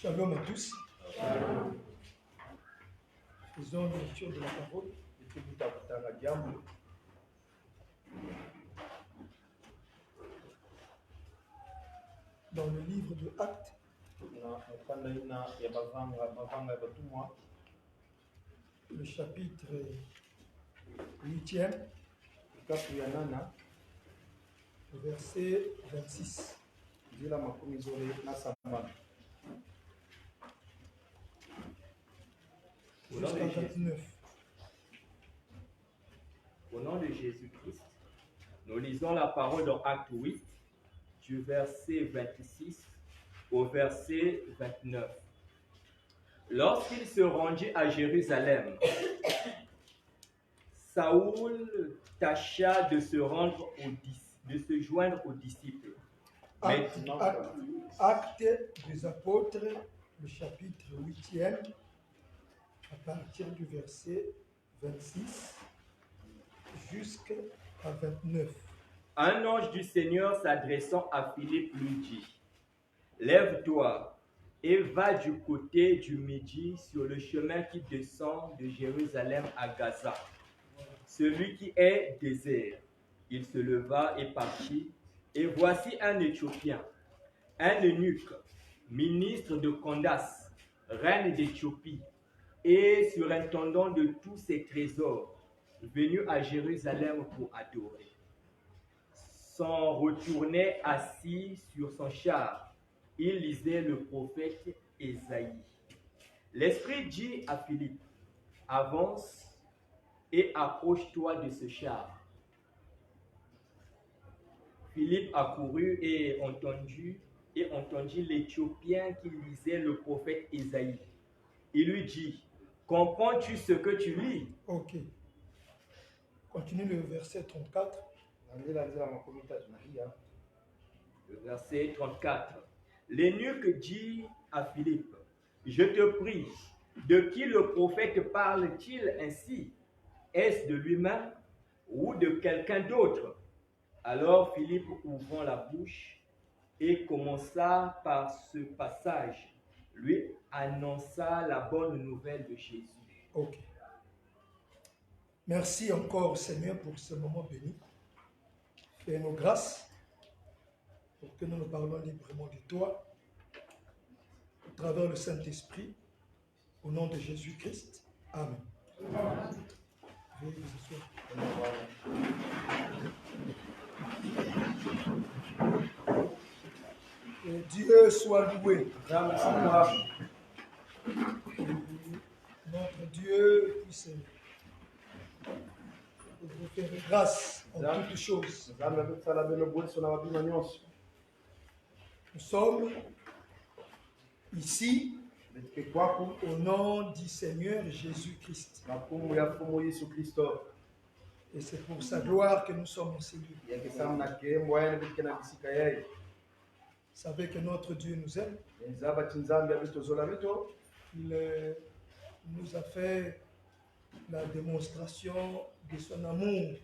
Shalom à tous. Faisons une lecture de la parole. Dans le livre de Actes, le chapitre 8e, verset 26. Jusqu'à 29. Au nom de Jésus-Christ, nous lisons la parole dans Acte 8, du verset 26 au verset 29. Lorsqu'il se rendit à Jérusalem, Saoul tâcha de se joindre aux disciples. Acte des apôtres, le chapitre 8e, à partir du verset 26 jusqu'à 29. Un ange du Seigneur s'adressant à Philippe lui dit: Lève-toi et va du côté du Midi sur le chemin qui descend de Jérusalem à Gaza, celui qui est désert. Il se leva et partit, et voici un Éthiopien, un eunuque, ministre de Candace, reine d'Éthiopie, et surintendant de tous ses trésors, venu à Jérusalem pour adorer. S'en retournait assis sur son char. Il lisait le prophète Ésaïe. L'Esprit dit à Philippe: Avance et approche-toi de ce char. Philippe accourut et entendit l'Éthiopien qui lisait le prophète Ésaïe. Il lui dit: Comprends-tu ce que tu lis? Ok. Continue le verset 34. Le verset 34. L'eunuque dit à Philippe: Je te prie, de qui le prophète parle-t-il ainsi? Est-ce de lui-même ou de quelqu'un d'autre? Alors Philippe ouvrant la bouche et commença par ce passage, lui annonça la bonne nouvelle de Jésus. Ok. Merci encore, Seigneur, pour ce moment béni. Fais-nous grâce pour que nous nous parlons librement de toi, au travers le Saint-Esprit, au nom de Jésus-Christ. Amen. Veuillez vous asseoir. Que Dieu soit loué. Notre Dieu puisse vous faire grâce en toutes choses. Nous sommes ici au nom du Seigneur Jésus-Christ. Et c'est pour sa gloire que nous sommes en ces lieux. Vous savez que notre Dieu nous aime. Il nous a fait la démonstration de son amour.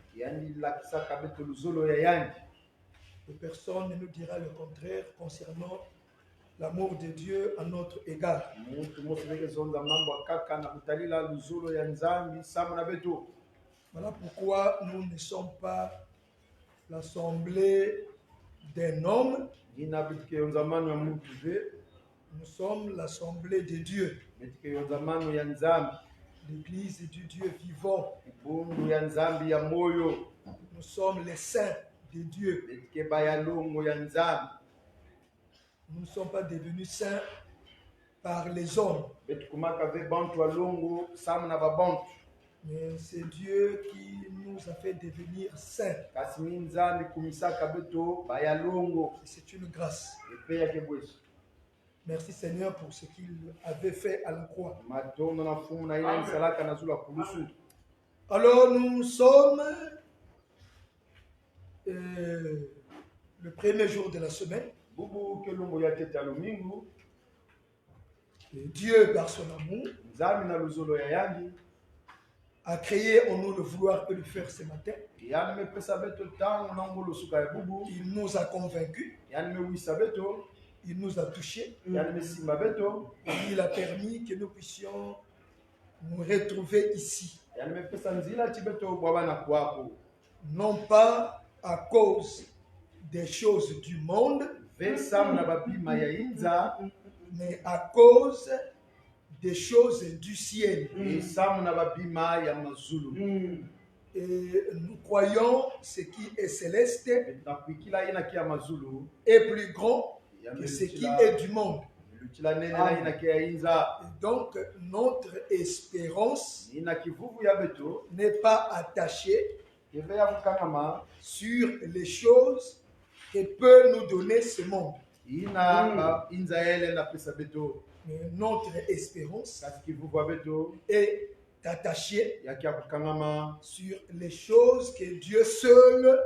Et personne ne nous dira le contraire concernant l'amour de Dieu à notre égard. Voilà pourquoi nous ne sommes pas l'assemblée d'un homme. Nous sommes l'assemblée de Dieu. L'église du Dieu vivant. Nous sommes les saints de Dieu. Nous ne sommes pas devenus saints par les hommes. Mais c'est Dieu qui nous a fait devenir saints. C'est une grâce. Merci Seigneur pour ce qu'il avait fait à la croix. Alors nous sommes le premier jour de la semaine. Et Dieu, par son amour, a créé en nous le vouloir et le faire ce matin. Il nous a convaincus Il nous a touchés. yani mesimba beto Et il a permis que nous puissions nous retrouver ici. yani mepesa nzila ti beto bwa bana kwako Non pas à cause des choses du monde, ve samu na babima ya inza mais à cause des choses du ciel. e samu na babima ya mazulu Et nous croyons ce qui est céleste nakuikila ina ki ya mazulu est plus grand ya que ce qui melutila est du monde. melutila nene na ina ki ya inza Et donc, notre espérance ina kivuvu ya beto n'est pas attachée eve ya kukangama sur les choses que peut nous donner ce monde. ina inza ele na pesa beto Mais notre espérance kasi kivuvu ya beto est attachée ya ki ya kukangama sur les choses que Dieu seul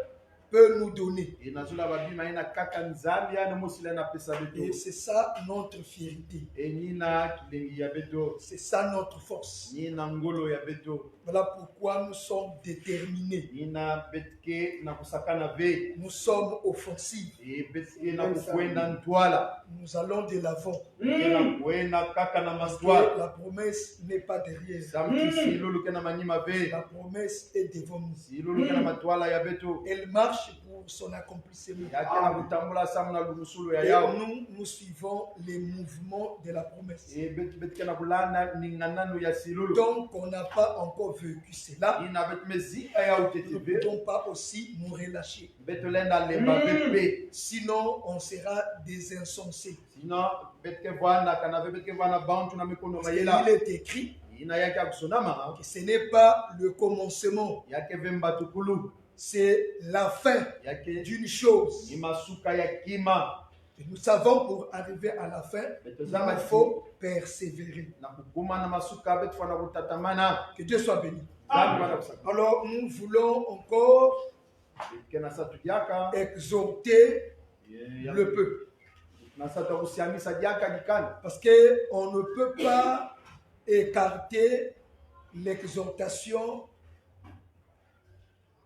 peut nous donner. e nazula babima ina kaka nzambi yani mosila na pesa Et beto c'est ça notre fierté. e nina kilengi ya beto C'est ça notre force. nina ngolo ya beto Voilà pourquoi nous sommes déterminés. nina betike na kusakana ve Nous sommes offensifs. e betike na kukwenda ntwala Nous allons de l'avant. na kuenda kaka na Parce que maswala la promesse n'est pas derrière. samti siluluke na manyima ve La promesse est devant nous. siluluke na matwala ya beto Elle marche pour son accomplissement. yake na kutambula samu na lumusulu ya Et yao nous suivons les mouvements de la promesse. e betike na kulanda ninganano ya silulu Donc, on n'a pas encore vécu cela. ina betime zika ya Nous ne uteteve pouvons pas aussi nous relâcher. beto lenda lemba ve pe Sinon, on sera des insensés. sino betike vana kana ve betike vana bantu na mikono Parce qu'il mayela est écrit ina yake ya kusonama que ce n'est pas le commencement, yake ve mbatukulu c'est la fin yake d'une chose. ni masuka ya kima Et nous savons pour arriver à la fin, il faut persévérer. na kukuma na masuka betu fana kutatamana Que Dieu soit béni. zambi wana kusaka Alors, nous voulons encore kena satu diaka exhorter le peuple. na satu kusiamisa diaka dikana Parce qu'on ne peut pas écarter l'exhortation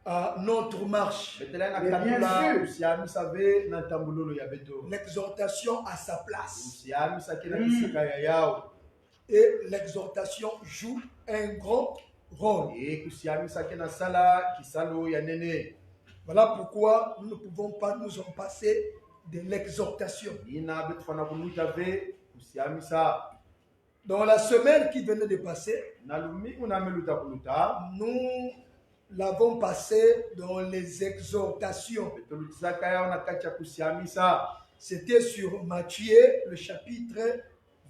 à notre marche. betela na Mais bien katula sûr. kusiamisa ve na tambulolo ya beto L'exhortation à sa place. kusiamisa kena kisika ya yao Et l'exhortation joue un grand rôle. e kusiamisa kena sala kisalo ya nene Voilà pourquoi nous ne pouvons pas nous en passer de l'exhortation. ina betu fana kuluta ve kusiamisa Dans la semaine qui venait de passer, na lumiku na meluta kuluta nous l'avons passé dans les exhortations. betolutisaka yao na kati ya kusiamisa C'était sur Matthieu, le chapitre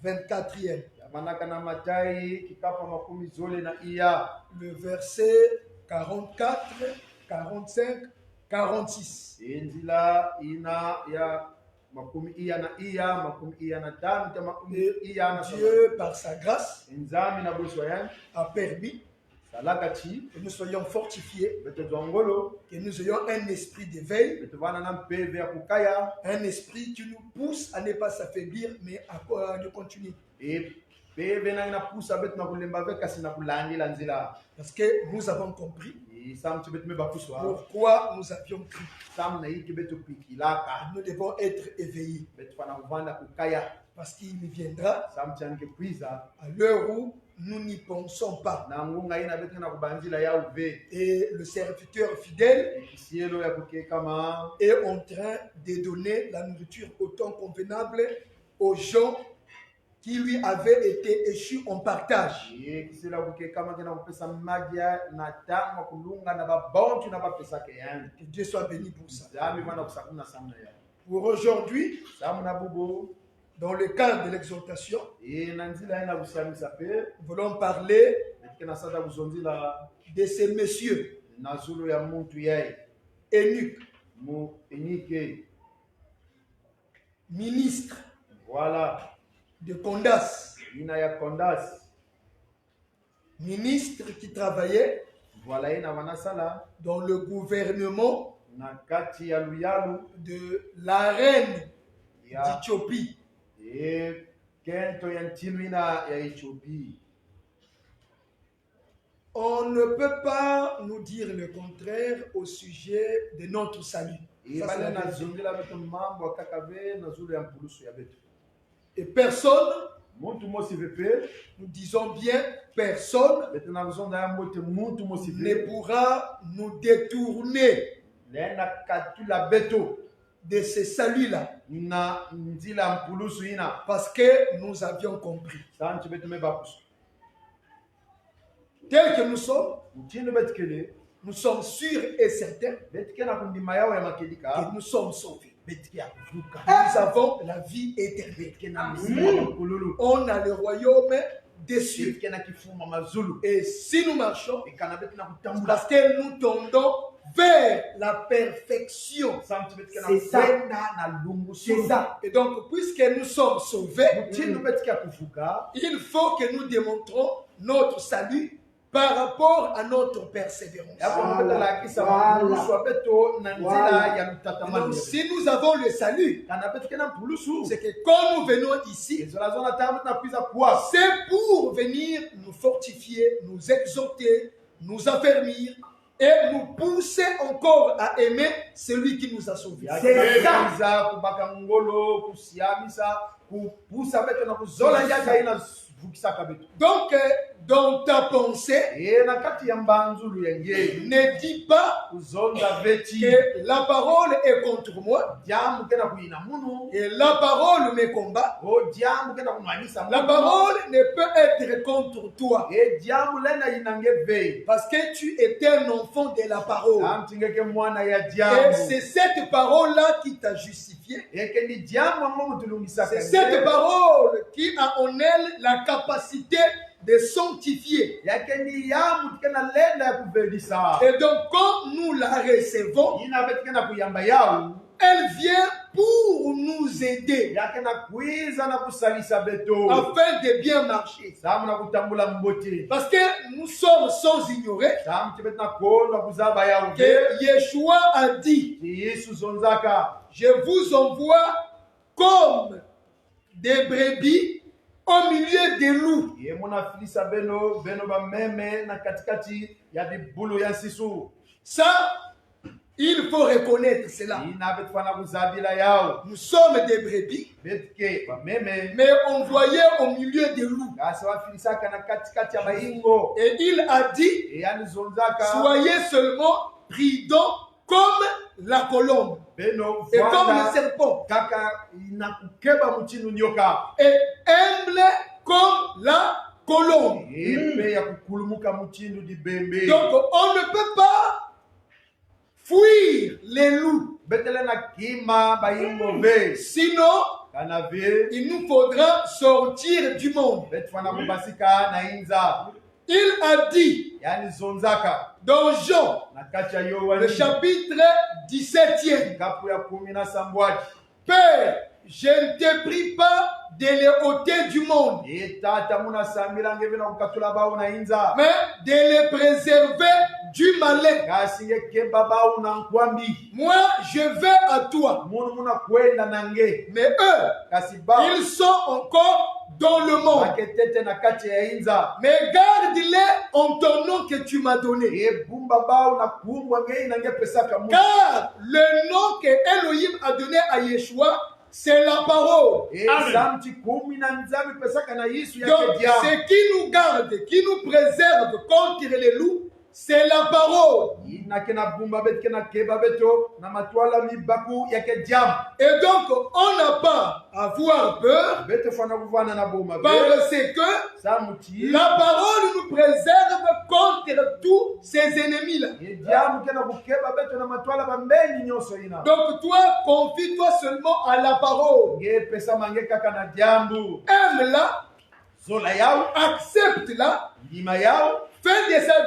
24e, yamanaka na matai kikapa makumi zole na iya le verset 44, 45, 46. enzila ina ya makumi iya na iya makumi iya na tano ta makumi Et iya na saba Dieu, par sa grâce, enzambi na boso yan a permis salaka ti que nous soyons fortifiés, beto zwangolo que nous ayons un esprit d'éveil, beto vana na mpeve ya kukaya un esprit qui nous pousse à ne pas s'affaiblir, mais à de continuer. e peve na ina pusa beto na kulemba ve kasi na kulandila nzila Parce que nous avons compris e sam ti beto me bakuswa pourquoi nous avions cru. sam na yiki beto pikilaka Nous devons être éveillés, beto fana kuvanda kukaya parce qu'il viendra sam ti anke kwiza à l'heure où nous n'y pensons pas. na ngunga ina beto na kubanzila ya uve Et le serviteur fidèle ekisielo ya kukekama est en train de donner la nourriture au temps convenable aux gens qui lui avaient été échus en partage. ye kisila kukekama kena kupesa magia na tama kulunga na babontu na bapesake yani Que Dieu soit béni pour ça. zami vana kusakuna samna ya Pour aujourd'hui, samu na bubu dans le cadre de l'exhortation, e na nzila ina kusiamisa pe nous voulons parler etikena sata kuzonzila de ces messieurs na zulu ya muntu yaye eunuques, mu enike ministres voilà de Candace, ina ya kondas ministres qui travaillaient voilà ina vanasala dans le gouvernement na kati ya luyalu de la reine ya d'Éthiopie. e kento ya ntilu ina ya Ethiopie. On ne peut pas nous dire le contraire au sujet de notre salut. Ça, c'est la ibale na vérité. zongela beto mambo akakabe na zulu ya mpulusu ya beto. Et personne, Muntu mosi vepe, nous disons bien, personne beto na zonda ya mbote muntu mosi ne vepe. pourra nous détourner Lena katula beto de ce salut-là. na nzila mpulusu ina. Parce que nous avions compris. Sanchi beto mebapusu. Tel que nous sommes, Mutindo betkele, nous sommes sûrs et certains betike na kundima yao ya makelika. que nous sommes sauvés. Betike ya kuvuka. Nous avons la vie éternelle. Betike na misimu ya makululu. On a le royaume des cieux. Betike na kifuma mazulu. Et si nous marchons, Ekana beto na c'est kutambula. parce que nous tendons vers la perfection. Sanchi betike na C'est ça. kwenda na lungu C'est sulu. ça. Et donc, puisque nous sommes sauvés, Mutindo betike ya kuvuka. il faut que nous démontrons notre salut par rapport à notre persévérance. Yapo mbeta la kisa Voilà. mpulusu wa beto na nzila Voilà. ya Et donc, mtatamani. si nous avons le salut, Kana betike na mpulusu. c'est que quand nous venons ici, Ezo la zona tamu na kuiza kuwa. c'est pour venir nous fortifier, nous exhorter, nous affermir et nous pousser encore à aimer celui qui nous a sauvés. C'est ça. Yakiza kubaka ngolo, kusiamisa, kupusa beto na kuzola njaka ina vukisaka beto. Donc, dans ta pensée, E na kati ya mbanzulu ya ngeli. ne dis pas Kuzonda veti. que la parole est contre moi Jamu kena kuina munu. et la parole me combat. O jamu kena kumwanisa La munu. parole ne peut être contre toi E jamu lena inange vei. parce que tu es un enfant de la parole. Amtingeke mwana ya Et jamu. c'est cette parole-là qui t'a justifié. Eke ni jamu ammo mutulungisaka. C'est cette parole qui a en elle la capacité de sanctifier. Yake ni yamu kena lenda ya kuvelisa. Et donc, quand nous la recevons, Ina beti kena kuyamba yao. elle vient pour nous aider Yake na kuiza na kusalisa beto. afin de bien marcher. Samu na kutambula mbote. Parce que nous sommes sans ignorer Samu tibet na kondo kuzaba yao. que Yeshua a dit, Yesu zonzaka. je vous envoie comme des brebis au milieu des loups. Ye mona filisa beno ba meme na katikati ya bibulu ya sisu. Ça, il faut reconnaître cela. Ina bet fana kuzabila yao. Nous sommes des brebis, Betke ba meme. mais envoyés au milieu des loups. Kasi wa filisa kana katikati ya baingo. Et il a dit, E yani zonzaka. soyez seulement prudents comme la colombe Beno et comme le vwanda serpent kaka inakukeba mchinu nyoka. et humble comme la colombe. Epe ya kukulumuka mchindu di bembe. Donc on ne peut pas fuir les loups. Betele na kima baingo ve. Sinon, Kana ve. il nous faudra sortir du monde. Betfana kubasika na inza. Il a dit Yani zonzaka. dans Jean, Na kati ya le Yohani. chapitre 17e, Kapu ya 10 Père, je ne te prie pas de les ôter du monde, Tata muna samira ngeve na kukatula bao na inza. mais de les préserver du malin. Kasi keba bao na nkwambi. Moi, je vais à toi, Munu muna kwenda na nge. mais eux, Kasi bao. ils sont encore dans le monde. Maketete na kati ya inza. Mais garde-les en ton nom que tu m'as donné. Bumba bao na kumbwa nge na nge pesaka mu. Car le nom que Elohim a donné à Yeshua, c'est la parole. Samti 10 na nzambi pesaka na Yesu Donc, yake dia. ce qui nous garde, qui nous préserve contre les loups, c'est la parole. Inakena bumba bet kena keba beto na matwala mibaku yake diam. Et donc, on n'a pas à avoir peur Beto fana kuvana na boma be. parce que Samuti. la parole nous préserve contre tous ces ennemis-là. Diam kena kukeba beto na matwala bambenyi nyoso ina. Donc, toi, confie-toi seulement à la parole. Nge pesa mange kaka na diambu. Aime-la, Zola yao. accepte-la, Lima yao. fais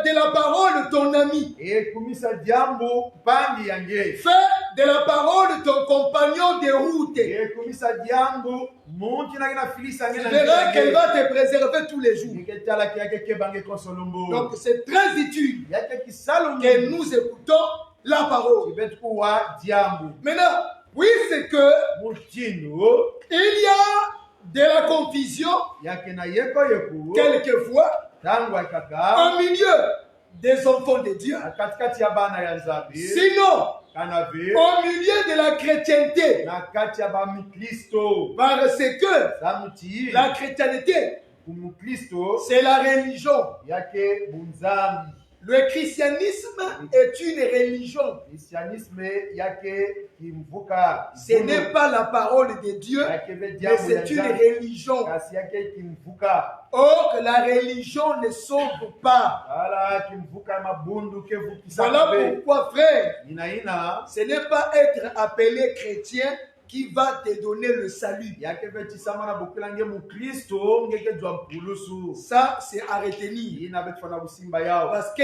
de la parole ton ami. Kumisa diambu pangi yange. Fais de la parole ton compagnon de route. Kumisa diambu munti na kina filisa Tu ngena. verras qu'elle va te préserver tous les jours. Niketala kiake kebange konsolombo. Donc c'est très utile Yake kisalo que nous écoutons la parole. betu wa diambu. Maintenant, puisque Mutino il y a de la confusion yake na yeko yeku. quelquefois Tangu kaka. au milieu des enfants de Dieu. Katikati ya bana ya Nzambi. Sinon, kanave au milieu de la chrétienté. na kati ya bamikristo Parce que samuti la chrétienté, kumukristo c'est la religion. yake bunzambi Le christianisme est une religion. kristianisme yake kimvuka Ce n'est pas la parole de Dieu, yake ve mais diamu c'est une ya religion. kasi yake kimvuka Or, la religion ne sauve pas. ala kimvuka mabundu kevukisa Voilà kabe pourquoi, frère, inaina ce n'est pas être appelé chrétien qui va te donner le salut. yake ve tisama na bokulange mukristo ngeke jwa mpulusu Ça, c'est à retenir. ina be tfana busimba yao Parce que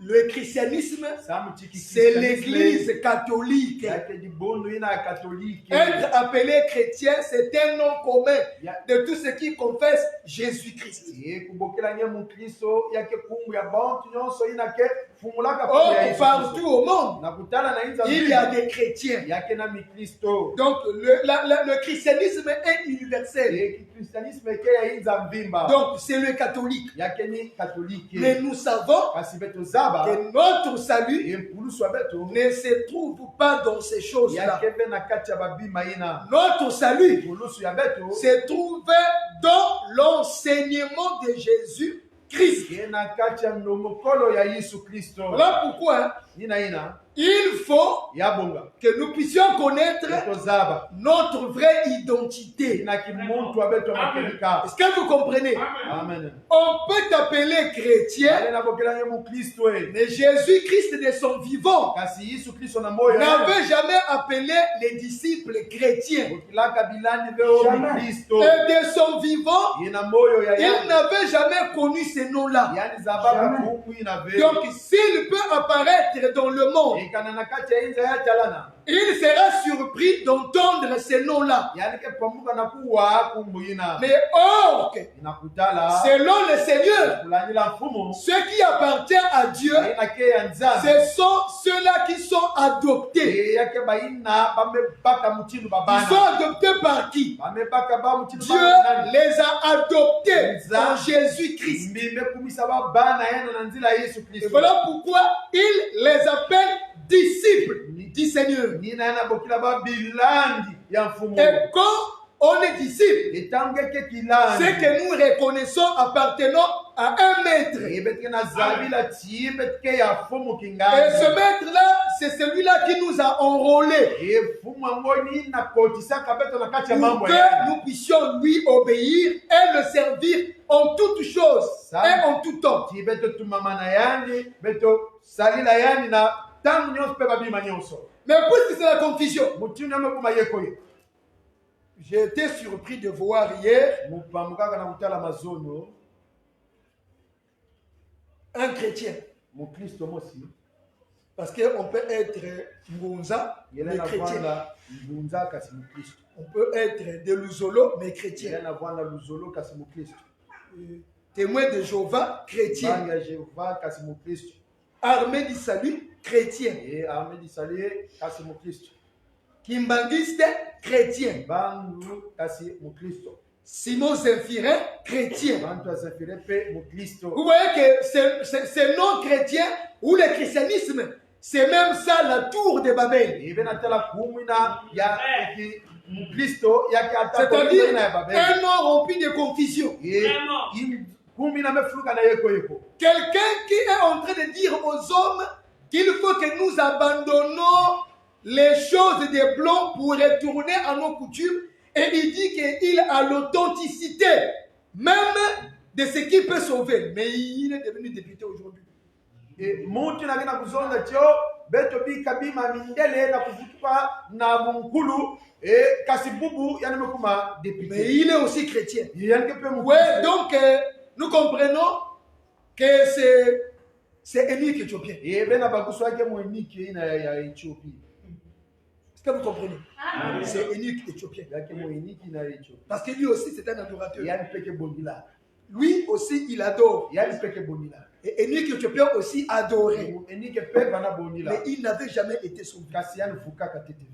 le christianisme, samuti c'est l'église catholique. yake dibundu ina katolike Être appelé chrétien, c'est un nom commun de tous ceux qui confessent Jésus-Christ. kubokelange mukristo yake kumbu ya bantu nyonso inake fumulaka Or, kumbu ya Yesu partout au monde, nakutana na inza il y a des chrétiens. yake na mikristo Donc, le christianisme est universel. kristianisme ke ya inza mbimba Donc, c'est le catholique. yake ni katolike Mais nous savons kasi beto zaba que notre salut empulusu ya beto ne se trouve pas dans ces choses-là. yake be na kati ya babima ina Notre salut empulusu ya beto se trouve dans l'enseignement de Jésus-Christ. ye na kati ya nomokolo ya Yesu Kristo Voilà pourquoi ina il faut yabonga que nous puissions connaître beto zaba notre vraie identité. ina kimuntu ya beto makelika Est-ce que vous comprenez? amen On peut t'appeler chrétien, ale na bokelange mukristo mais Jésus-Christ de son vivant kasi Yesu Kristo na moyo n'avait jamais appelé les disciples chrétiens. bokilaka bilani beo mukristo Et de son vivant, ye na moyo ya il n'avait jamais connu ces noms-là. yani zabaka kuku ina be Donc, s'il peut apparaître dans le monde, ikana na kati ya inza ya talana il sera surpris d'entendre ces noms-là. yani ke pamuka na kuwa kumbuina Mais or, inakutala selon le Seigneur, kulanyila mfumo ce qui appartient à Dieu, ina ke ya nzambe ce sont ceux-là qui sont adoptés. yake baina bamebaka mutindo Ils babana sont adoptés par qui? bamebaka ba mutindo Dieu les a adoptés en Jésus-Christ. mbimbe kumisa babana yena na nzila ya Yesu Et Kristo voilà pourquoi il les appelle disciples du Seigneur. nina yana bokila ba bilandi ya mfumo Et quand on est disciple, etangeke kilandi c'est que nous reconnaissons appartenant à un maître. ebetike na zabila tibetike ya fumu Et kingandi ce maître-là, c'est celui-là qui nous a enrôlés efumu angoni na kotisaka beto na kati ya pour mambo que ya nous puissions lui obéir et le servir en toutes choses et en tout temps. ti beto tumama na yani beto salila yani na tangu nyonso mpe babima nyonso Mais puisque c'est la confusion, mutindo amekuma yekoye j'ai été surpris de voir hier mupamu kaka na kutala mazono un chrétien. mukristo mosi Parce qu'on peut être Ngonza, mais yele na chrétien. vwanda mbunza kasi mukristo On peut être de Luzolo, mais yele chrétien. na vwanda luzolo kasi mukristo Témoin de Jéhovah, chrétien. bangi ya jehova kasi mukristo Armée du salut, chrétien. e arme disalie kasi mukristo Kimbangiste, chrétien. bangu kasi mukristo Simon Zéphirin, chrétien. bantu azafire mpe mukristo Vous voyez que ce nom chrétien ou le christianisme, c'est même ça la tour de Babel. ibe natala kumwina ya mukristo yake C'est-à-dire atakoina ya babeli un nom rempli de confusion. kumwina mefuluka na yeko Quelqu'un qui est en train de dire aux hommes qu'il faut que nous abandonnons les choses des blancs pour retourner à nos coutumes. Et il dit qu'il a l'authenticité même de ce qui peut sauver. Mais il est devenu député aujourd'hui. mutu nagenda kuzonga tyo beto bika bima mindele na kuvutuka na munkulu kasi bubu yani mekuma Mais député il est aussi chrétien. yanke pe Oui, donc nous comprenons que c'est Élie éthiopien. bena bakusu yake mweniki ina ya Ethiopie Est-ce que vous comprenez? C'est Élie éthiopien. yake mweniki na Ethiopie Parce que lui aussi, c'est un adorateur. yani peke bondila Lui aussi, il adore. yani peke bondila Et Élie éthiopien aussi adorait. enike pe bana bondila Mais il n'avait jamais été sauvé. kasi yani fukaka TTV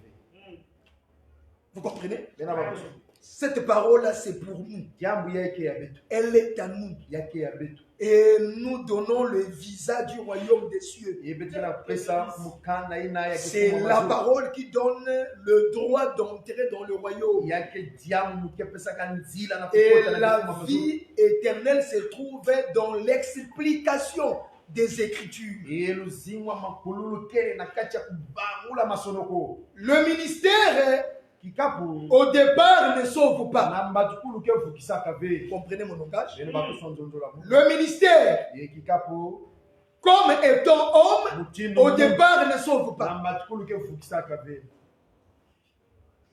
Vous comprenez? bena bakusu Cette parole-là, c'est pour nous. jambo yake ya betu Elle est à nous. yake ya betu Et nous donnons le visa du royaume des cieux. yebetu na pesa mukanda ina yake C'est la parole qui donne le droit d'entrer dans le royaume. yake diamu ke pesa kanzila na Et kupota na la kufuma vie éternelle se trouve dans l'explication des Écritures. eluzingwa makululu kele na kati ya kubangula masonoko Le ministère, kikapu au départ, ne sauve pas. na mbatukulu ke vukisaka ve Comprenez mon langage? ene bakuso nzonzo la mu Le ministère, ye kikapu comme étant homme, mutindo au départ, ne sauve na pas. mbatukulu ke vukisaka ve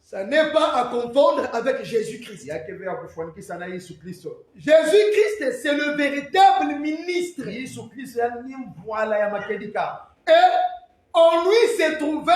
Ça n'est pas à confondre avec Jésus-Christ. yake ve ya kufanikisha na Yesu Kristo Jésus-Christ, c'est le véritable ministre. Yesu Kristo yani ni mvwala ya makedika Et en lui se trouvaient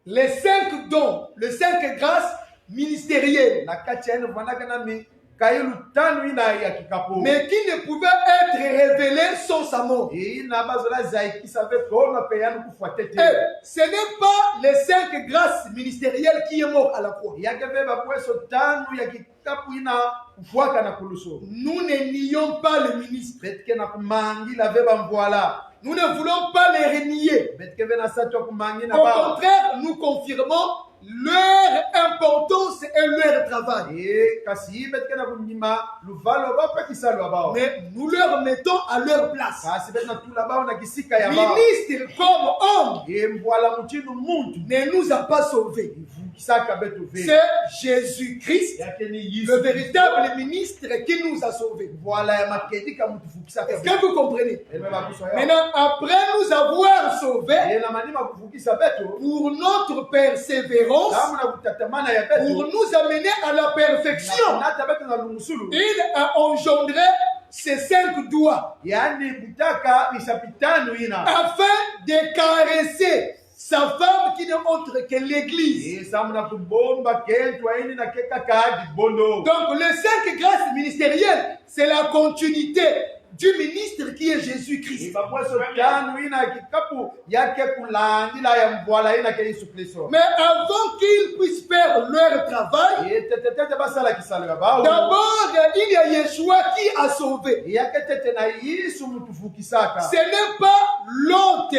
les 5 dons, les 5 grâces ministérielles, na kati ya ene vanaka na mikailu tano ina ya kikapu mais qui ne pouvaient être révélées sans sa mort. ina bazola zaikisa ve kona pe yani kufuatete Et ce n'est pas les 5 grâces ministérielles qui est mort à la croix. yake ve bakweso tano ya kikapu ina kufuaka na kuluso Nous ne nions pas le ministre. betike na kumangila ve bamvwala Nous ne voulons pas les renier. betike ve na sato ya kumangi na Au ba contraire, nous confirmons leur importance et leur travail. kasi betike na kunyima luvalo bapekisa lwa bao Mais nous leur mettons à leur place. kasi beti na tula bao na kisika ya bao Ministre comme homme mvwala muchinu muntu ne nous a pas sauvés. ivukisaka betu ve C'est Jésus-Christ, yake ni le Yesu véritable ministre qui nous a sauvés. mvwala ya makedika mutu vukisaka Est-ce que vous comprenez? eme bakuso ya Maintenant, après nous avoir sauvés, yena manima kuvukisa betu pour notre persévérance, tamu na kutatamana ya pour betu nous amener à la perfection, nata betu na lumusulu il a engendré ces 5 doigts yani butaka isapitano ina afin de caresser sa femme qui n'est autre que l'Église. samu na kubomba kentu aini na keka kadi bondo Donc les 5 grâces ministérielles, c'est la continuité du ministre qui est Jésus-Christ. ibapweso tano ina kikapu yake kulandila ya mvwala ina ke Yesu Kristo Mais avant qu'ils puissent faire leur travail, tetetete basala kisalo ya bao d'abord il y a Yeshua qui a sauvé. yake tete na Yesu mutuvukisaka Ce n'est pas l'autre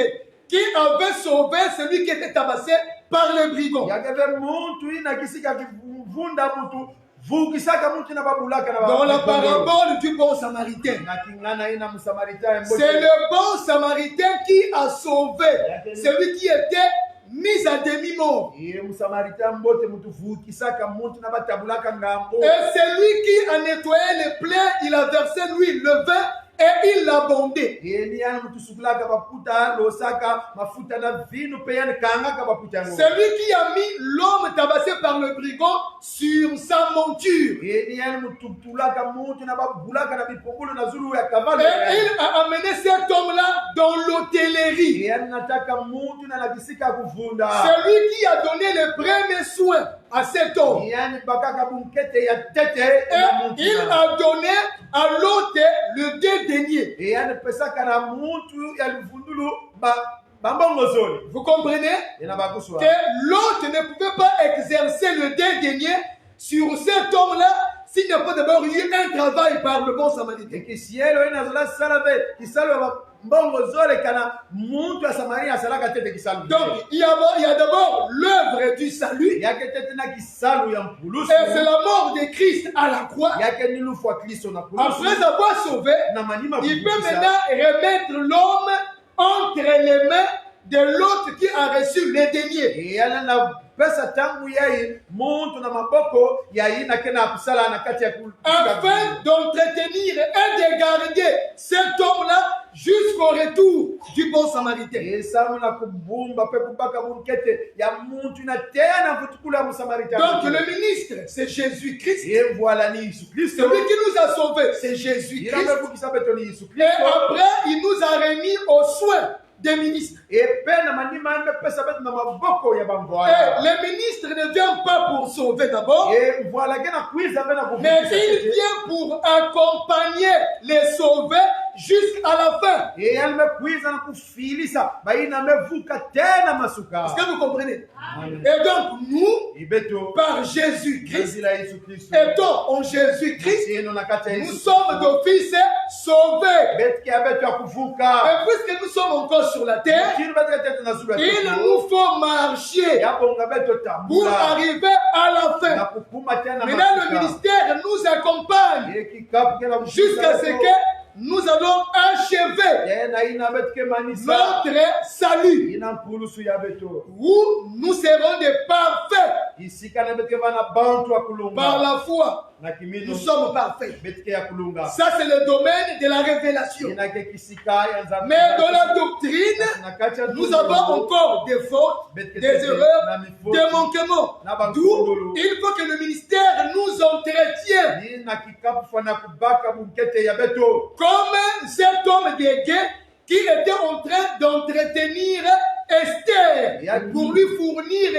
qui avait sauvé celui qui était tabassé par les brigands. yake ve muntu ina kisika kivunda mutu vukisaka muntu na babulaka na Dans la parabole du bon samaritain, na kingana ina msamaritain c'est le bon samaritain qui a sauvé celui qui était mis à demi-mort. msamaritain mbote mutu vukisaka muntu na batabulaka ngambo Et celui qui a nettoyé les plaies, il a versé lui le vin et il l'a bondé. ni yana mutu sukulaka baputa losaka mafuta na vinu pe yana kangaka baputa yango Celui qui a mis l'homme tabassé par le brigand sur sa monture. ni yana mutu tulaka mutu na babulaka na bipongolo na zulu ya Et kavalo il a amené cet homme-là dans l'hôtellerie. yana nataka mutu na nakisika kuvunda Celui qui a donné les premiers soins à cet homme. yani bakaka bunkete ya tete Et na mutu il a donné à l'autre le dédaigné. yani pesaka na mutu ya luvundulu bambongozoli Vous comprenez yana bakuswa que l'autre ne pouvait pas exercer le dédaigné sur cet homme-là s'il n'y a pas d'abord eu un travail par le bon samaritain. ekisielo inazola salave kisalo mbongozole kana muntu ya Samaria asalaka tete kisalu Donc, il y a d'abord l'œuvre du salut. yake tete na kisalu ya mpulusu Et c'est la mort de Christ à la croix. yake ni lufu wa Kristo na pulusu Après avoir sauvé, na manima il peut kuvukisa. maintenant remettre l'homme entre les mains de l'autre qui a reçu les deniers. yana na pesa tangu yai muntu na maboko yai na kena kusala na kati ya Afin d'entretenir et de garder cet homme-là jusqu'au retour du bon samaritain. samu na kubumba pe kubaka bunkete ya muntu na tena kutukula musamaritain Donc le ministre, c'est Jésus-Christ. voilà ni Yesu Kristo Celui qui nous a sauvés, c'est Jésus-Christ. ira kukisa beto ni Yesu Et Kristo après, il nous a remis aux soins des ministres. pe na manima ame pesa beto na maboko ya Et bamvoala le ministre ne vient pas pour sauver d'abord, voilà gena kwiza bena mais kuvukisa il tete. vient pour accompagner les sauvés jusqu'à la fin. yalimekweza na kufilisa baina mevuka tena masuka. Est-ce que vous comprenez? Amen. Et donc, nous, Ibeto par Jésus-Christ, Nazila Yesu Kristo étant en Jésus-Christ, Sino na kati ya nous Yesu sommes d'office sauvés. betke abeto ya kuvuka Et puisque nous sommes encore sur la terre, kinu betke tete na zuba il nous faut marcher yabonga beto pour tambula arriver à la na fin. kukuma tena Maintenant, le ministère nous accompagne yekikapu kela jusqu'à ce que nous allons achever yena ina betke manisa notre salut, ina mpulusu ya beto où nous serons des parfaits isika na betke bana bantu akulunga par la foi. na kimino Nous sommes parfaits. betke ya kulunga Ça, c'est le domaine de la révélation. ina ke kisika ya nzambe Mais dans la doctrine, na kati ya nous avons encore des fautes, des erreurs, des manquements. D'où il faut que le ministère nous entretienne. na kikapu fana kubaka bukete ya beto Comme cet homme des guets qui était en train d'entretenir Esther pour lui fournir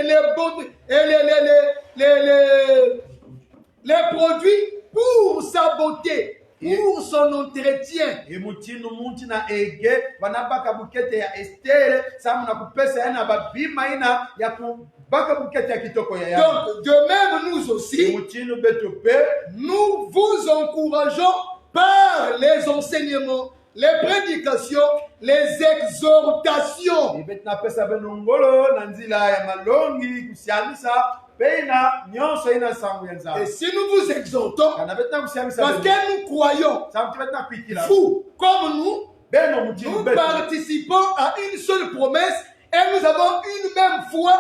les produits pour sa beauté, pour son entretien. emutino munti na ege banabaka bukete ya Estere samu na kupesa yana babima ina ya kubaka bukete ya kitoko ya yana. Donc, de même, nous aussi, Emutino beto pe nous vous encourageons par les enseignements, les prédications, les exhortations. ibet na pesa benongolo na nzila ya malongi kusiamisa pena nyonso ina sangu ya Et nzambe si nous vous exhortons, kana bet na kusiamisa parce que nous croyons, samu bet na kwikila vous comme nous, beno mutino nous beto participons à une seule promesse et nous avons une même foi,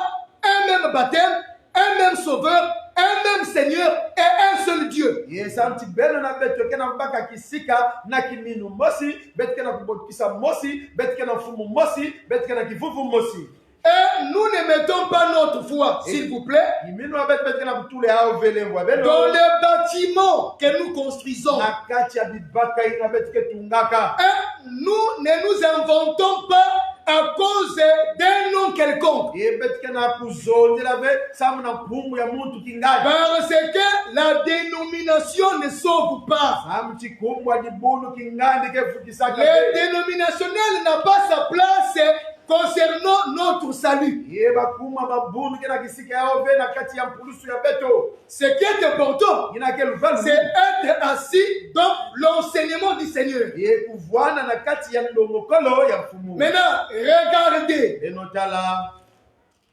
un même baptême, un même sauveur, un même Seigneur et un seul Dieu. yesanti beno na beto kena mbaka kisika na kiminu mosi bet kena kubokisa mosi bet kena fumu mosi bet kena kivuvu mosi. Et nous ne mettons pas notre foi, s'il vous plaît, Iminu abet bet kena kutule hao velengwa beno dans les bâtiments que nous construisons. na kati ya bibaka ina bet ke tungaka Et nous ne nous inventons pas à cause d'un nom quelconque. bet kena kuzondela be samu na mpungu ya muntu kingaji Parce que la dénomination ne sauve pas. samu chikumbwa dibulu kingandi ke fukisaka Le dénominationnel n'a pas sa place concernant notre salut. yeba kuma mabunu kena kisika yao be na kati ya mpulusu ya beto Ce qui est important, ina ke luvalu c'est être assis dans l'enseignement du Seigneur. ye kuvwana na kati ya ndongokolo ya mfumu Maintenant, regardez, enotala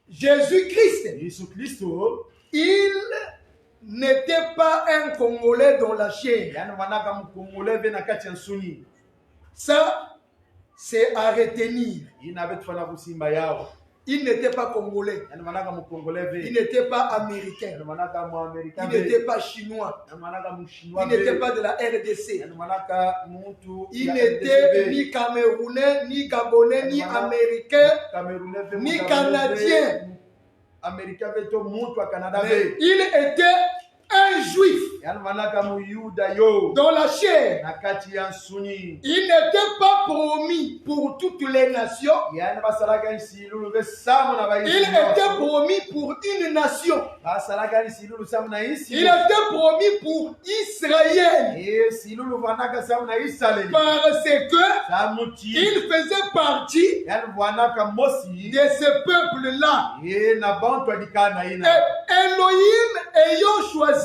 Jésus-Christ, Yesu Kristo il n'était pas un Congolais dans la chair. yani mwanaka mkongole be na kati ya nsuni Ça, c'est à retenir. ina betu fana kusimba yao Il n'était pas Congolais. yani mwanaka mkongole Il be n'était pas américain. yani mwanaka muamerika Il be n'était pas chinois. yani mwanaka mshinwa Il be n'était pas de la RDC. yani mwanaka muntu Il ya n'était RDC ni camerounais, ni gabonais, ni américain, Camerounais be ni Camerounais be, Canadien. Amerika be to muntu wa Canada Mais be il était un juif yani mwanaka muyuda yo dans la chair. na kati ya nsuni Il n'était pas promis pour toutes les nations. yani basalaka nsilulu be samu na Il baisi était promis pour une nation. basalaka nsilulu samu na isi Il était promis pour Israël. silulu vanaka samu na Israeli Parce que samuti il faisait partie yani vanaka mosi de ce peuple-là. ye na bantu alikana Et ina Elohim ayant choisi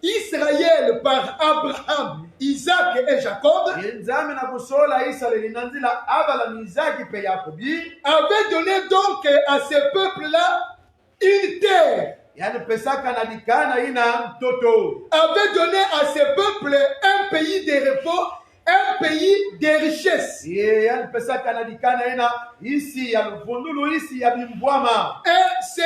Israël par Abraham, Isaac et Jacob, ye nzambe na kusola Israeli na nzila abala mizaki pe yakobi avait donné donc à ce peuple-là une terre, yani pesaka na likana ina mtoto avait donné à ce peuple un pays de repos, un pays de richesse. ye yani pesaka na likana ina isi ya luvundulu isi ya bimbwama Et c'est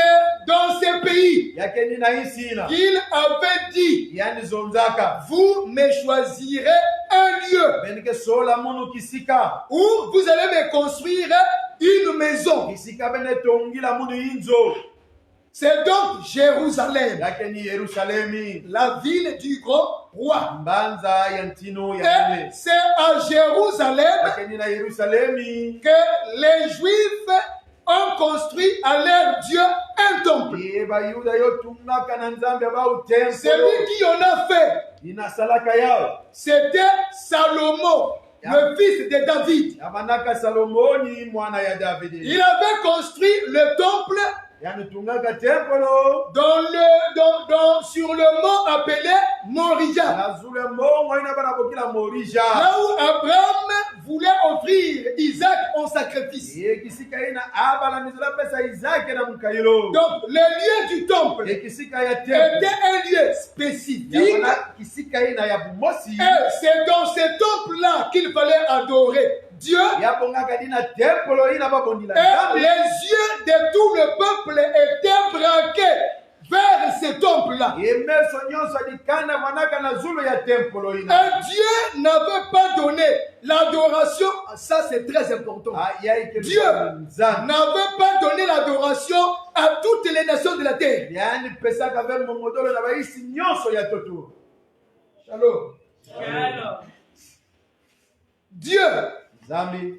dans ce pays yake nina isi ina qu'il avait dit, yani zonzaka vous me choisirez un lieu benike sola munu kisika où vous allez me construire une maison. kisika bene tongila munu inzo C'est donc Jérusalem, yake ni Yerusalemi la ville du grand roi. mbanza ya ntino ya Et mene c'est à Jérusalem yake ni na Yerusalemi que les Juifs ont construit à leur Dieu un temple. ye bayuda yo tungaka na nzambe ba utempo Celui qui en a fait, inasalaka yao c'était Salomon. le fils de David. yamanaka Salomoni mwana ya David. Il avait construit le temple yanatungaka templo sur le mont appelé Morija. nazule mongo ina bana bokila Morija. Là où Abraham voulait offrir Isaac en sacrifice. Kisika ina abala mizula pesa Isaac na mkailo. Donc le lieu du temple Kisika ya était temple un lieu spécifique. yamana kisika ina ya bumosi. Et c'est dans ce temple-là qu'il fallait adorer Dieu. Yabongaka dina templo ina babondila. Et les yeux de tout le peuple étaient braqués vers ce temple-là. Et Dieu n'avait pas donné l'adoration. Ça, c'est très important. Dieu n'avait pas donné l'adoration à toutes les nations de la terre. Shalom. Dieu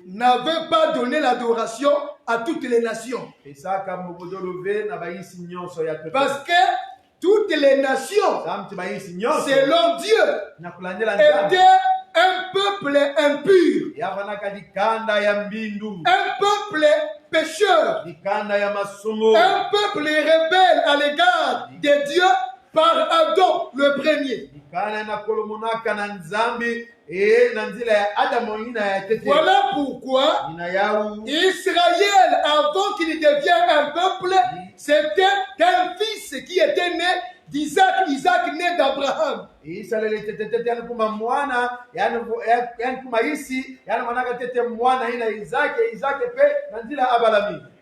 n'avait pas donné l'adoration à toutes les nations. Parce que toutes les nations, selon Dieu, étaient un peuple impur, un peuple pécheur, un peuple rebelle à l'égard de Dieu par Adam le premier. Voilà pourquoi Israël, avant qu'il devienne un peuple, c'était un fils qui était né d'Isaac, Isaac né d'Abraham.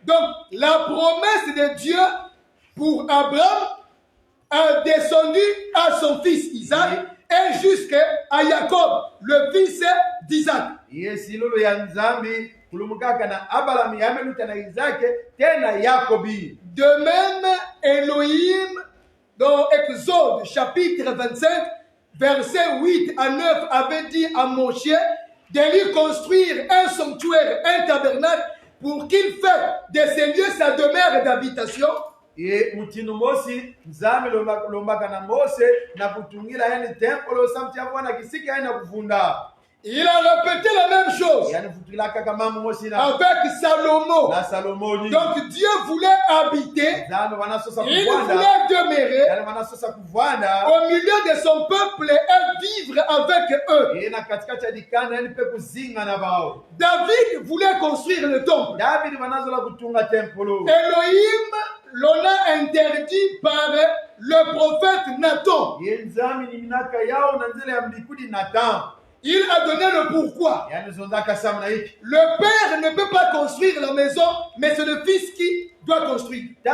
Donc la promesse de Dieu pour Abraham a descendu à son fils Isaac et jusqu'à Jacob, le fils d'Isaac. De même, Elohim, dans Exode chapitre 25, versets 8 à 9, avait dit à Moshe de lui construire un sanctuaire, un tabernacle, pour qu'il fasse de ces lieux sa demeure d'habitation. Et mutino mosi nzame lombaka na Mose na kutungira yani templo samti abwana kisika yana kuvunda. Il a répété la même chose avec Salomon. Donc Dieu voulait habiter, il voulait demeurer au milieu de son peuple et vivre avec eux. David voulait construire le temple. Elohim l'on a interdit par le prophète Nathan. Il a donné le pourquoi. Le père ne peut pas construire la maison, mais c'est le fils qui doit construire. Et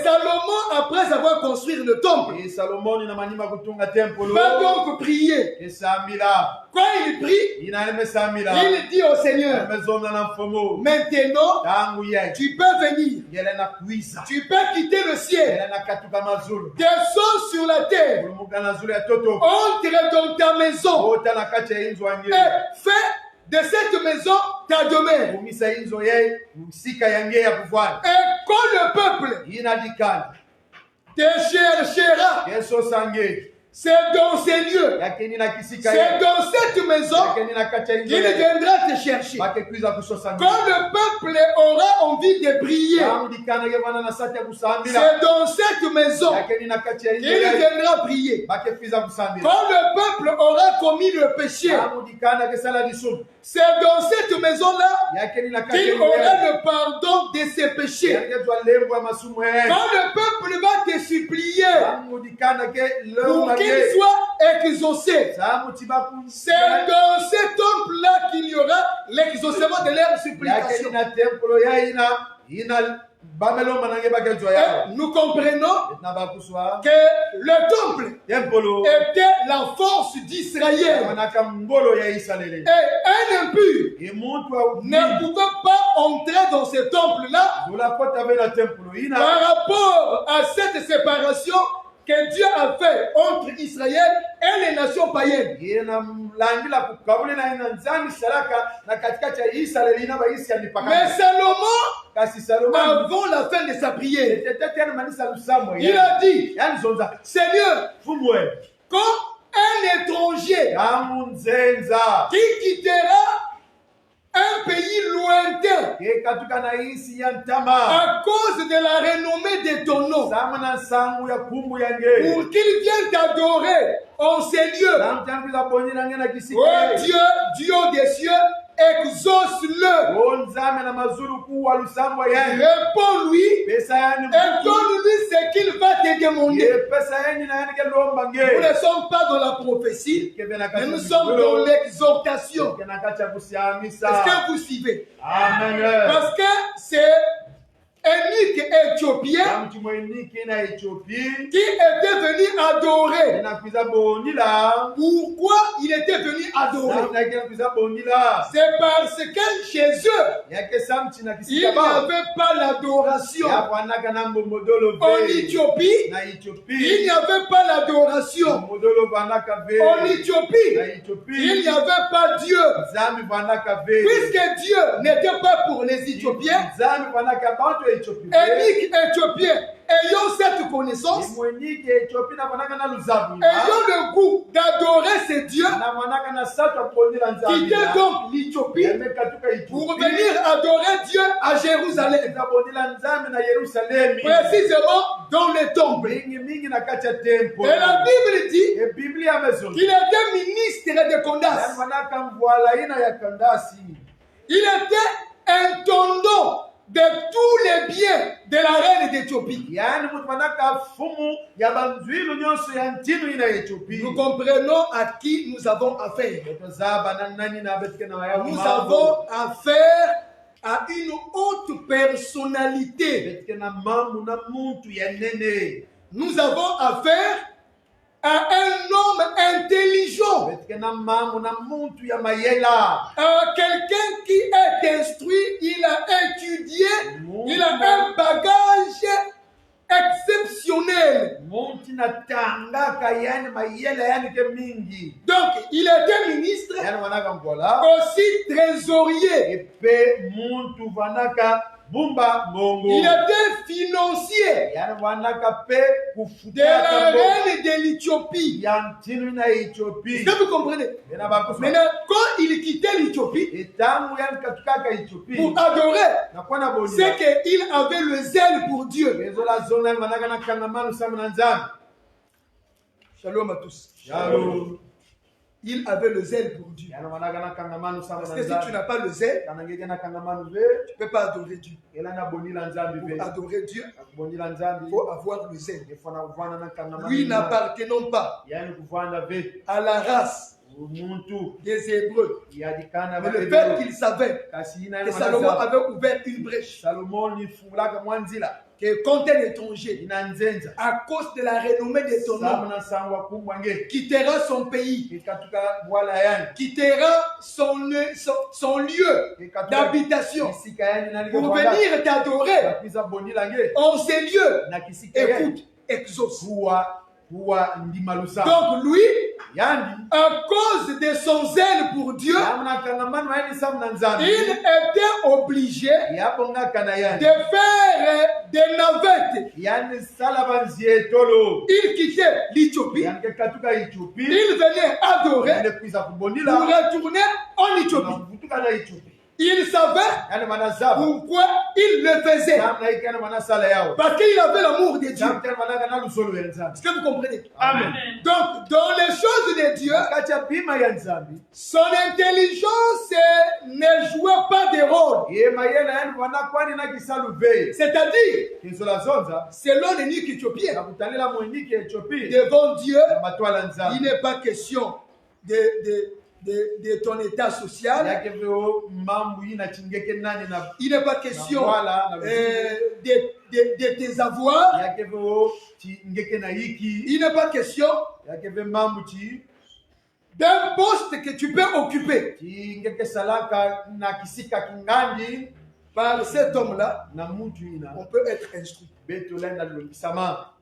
Salomon, après avoir construit le temple, va donc prier. Quand il prie, il dit au Seigneur, maintenant, tu peux venir. Tu peux quitter le ciel. Descends sur la terre. Entre dans ta maison. Et fais de cette maison ta demeure. Et quand le peuple te cherchera, c'est dans ces lieux, c'est dans cette maison qu'il viendra te chercher. Quand le peuple aura envie de prier, c'est dans cette maison qu'il viendra prier. Quand le peuple aura commis le péché, c'est dans cette maison-là qu'il aura le pardon de ses péchés. Quand le peuple va te supplier pour qu'il soit exaucé, c'est dans ce temple-là qu'il y aura l'exaucement de leurs supplications. Et nous comprenons que le temple était la force d'Israël. Et un impur ne pouvait pas entrer dans ce temple-là par rapport à cette séparation que Dieu a fait entre Israël et les nations païennes. Mais Salomon, avant la fin de sa prière, il a dit, Seigneur, quand un étranger ya munzenza qui quittera un pays lointain ekatuka na isi ya ntama à cause de la renommée de ton nom, sama na nsangu ya kumbu yange pour qu'il vienne t'adorer en ces lieux. namtangiza boni nange na kisika Oh Dieu, Dieu des cieux, exauce-le. o nzambe na mazulu kuwa lusambo yange Réponds-lui pesa yani et donne-lui ce qu'il va te demander. ye pesa yani na yani ke lomba Nous nge ne sommes pas dans la prophétie, mais nous sommes dans l'exhortation. kena kacha Est-ce kusiamisa que vous suivez? amen Parce que c'est Énique éthiopien mtu mweniki na Ethiopie qui était venu adorer. inakuza boni la Pourquoi il était venu adorer? na inakuza boni la C'est parce que chez eux, yake samti na il kisika n'y ba avait pas l'adoration. ya kwanaka na mbomodolo En ve Éthiopie, na il Ethiopie n'y avait pas l'adoration. modolo vanaka ve En Éthiopie, na il Ethiopie n'y avait pas Dieu. zambi vanaka ve Puisque Dieu n'était pas pour les Éthiopiens, zambi vanaka bantu Ethiopie Énique éthiopien, ayant cette connaissance, mweniki Ethiopie na vanaka na luzabu ayant le goût d'adorer ces dieux, na vanaka na sato boni la nzambi quitter donc l'Éthiopie yamekatuka pour Ethiopie venir adorer Dieu à Jérusalem, na boni la nzambi na Yerusalemu précisément dans le temple. mingi na kati ya temple Et la Bible dit e Biblia maison qu'il était ministre de yani Candace. vanaka mvwala ina ya kandasi Il était intendant de tous les biens de la reine d'Éthiopie. yani mutu vanaka fumu ya banzwilu nyonso ya ntinu ina Ethiopie Nous comprenons à qui nous avons affaire. tozaba na nani na betike na waya Nous avons affaire à une haute personnalité. betike na mambo na muntu ya nene Nous avons affaire à un homme intelligent, betike na mambo na muntu ya mayela à quelqu'un qui est instruit, il a étudié, il a un bagage exceptionnel. muntu na tangaka yani mayela yani ke mingi Donc, il était ministre, yani vanaka mvwala aussi trésorier. epe muntu vanaka bumba mbongo Il était financier yani vanaka pe de kufuta la kambo reine de l'Éthiopie. ya ntinu na Ethiopie Est-ce que vous comprenez? ena bakufa Maintenant, quand il quittait l'Éthiopie etangu yani katukaka Ethiopie pour adorer, nakuwa na boni c'est qu'il avait le zèle pour Dieu. ezola zona yani vanaka na kangamano samu na nzambi Shalom à tous. yalo Il avait le zèle pour Dieu. yani vanaka na kangamano samu Parce na que si tu nzambi n'as pas le zèle, kana ngeke na kangamano ve tu ne peux pas adorer Dieu. ela na boni la nzambi ve Pour adorer Dieu, akuboni la il nzambi faut avoir le zèle. efana kuvana na kangamano Lui n'appartenant pas yani kuvana ve à la race muntu des Hébreux, yadikana mais le fait qu'il savait kasi ina que yani Salomon vanaka avait ouvert une brèche, Salomon ni fulaka mwanzila que quand un étranger, ina nzenza à cause de la renommée de ton nom, samu na sangwa kumbwange quittera son pays, ikatuka wala yani quittera son lieu d'habitation kisika yani na pour venir t'adorer kapiza boni lange en ces lieux. na kisika yani Écoute, exauce. kuwa ndimalusa Donc lui, yani à cause de son zèle pour Dieu, amna kangamano yani samu na nzambi il était obligé yabonga kana de yani faire des navettes. yani sala banzie tolo Il quittait l'Éthiopie, yani ke katuka Ethiopie il venait adorer yani kuiza pour kubonila retourner en Éthiopie. na kutuka na Ethiopie Il savait yani manazaba pourquoi il le faisait. namna ikana manasala yao Parce qu'il avait l'amour de Dieu. namtana manaka na lusolo ya nzambi Est-ce que vous comprenez? amen Donc, dans les choses de Dieu, kati ya bima ya nzambi son intelligence ne jouait pas de rôle. ye mayela yani wanakwani na kisalu ve C'est-à-dire, kizola zonza selon l'unique éthiopien, nakutalela mweniki ya Ethiopie devant Dieu, matwala il nzambi n'est pas question de ton état social. yake veo mambo ina chingeke nani na Il n'est pas question wala na de tes avoirs. yake veo chingeke na hiki Il n'est pas question yake ve mambo d'un poste que tu peux occuper. chingeke salaka na kisika kingandi Par cet homme-là, na mutu ina on peut être instruit. beto lenda lokisama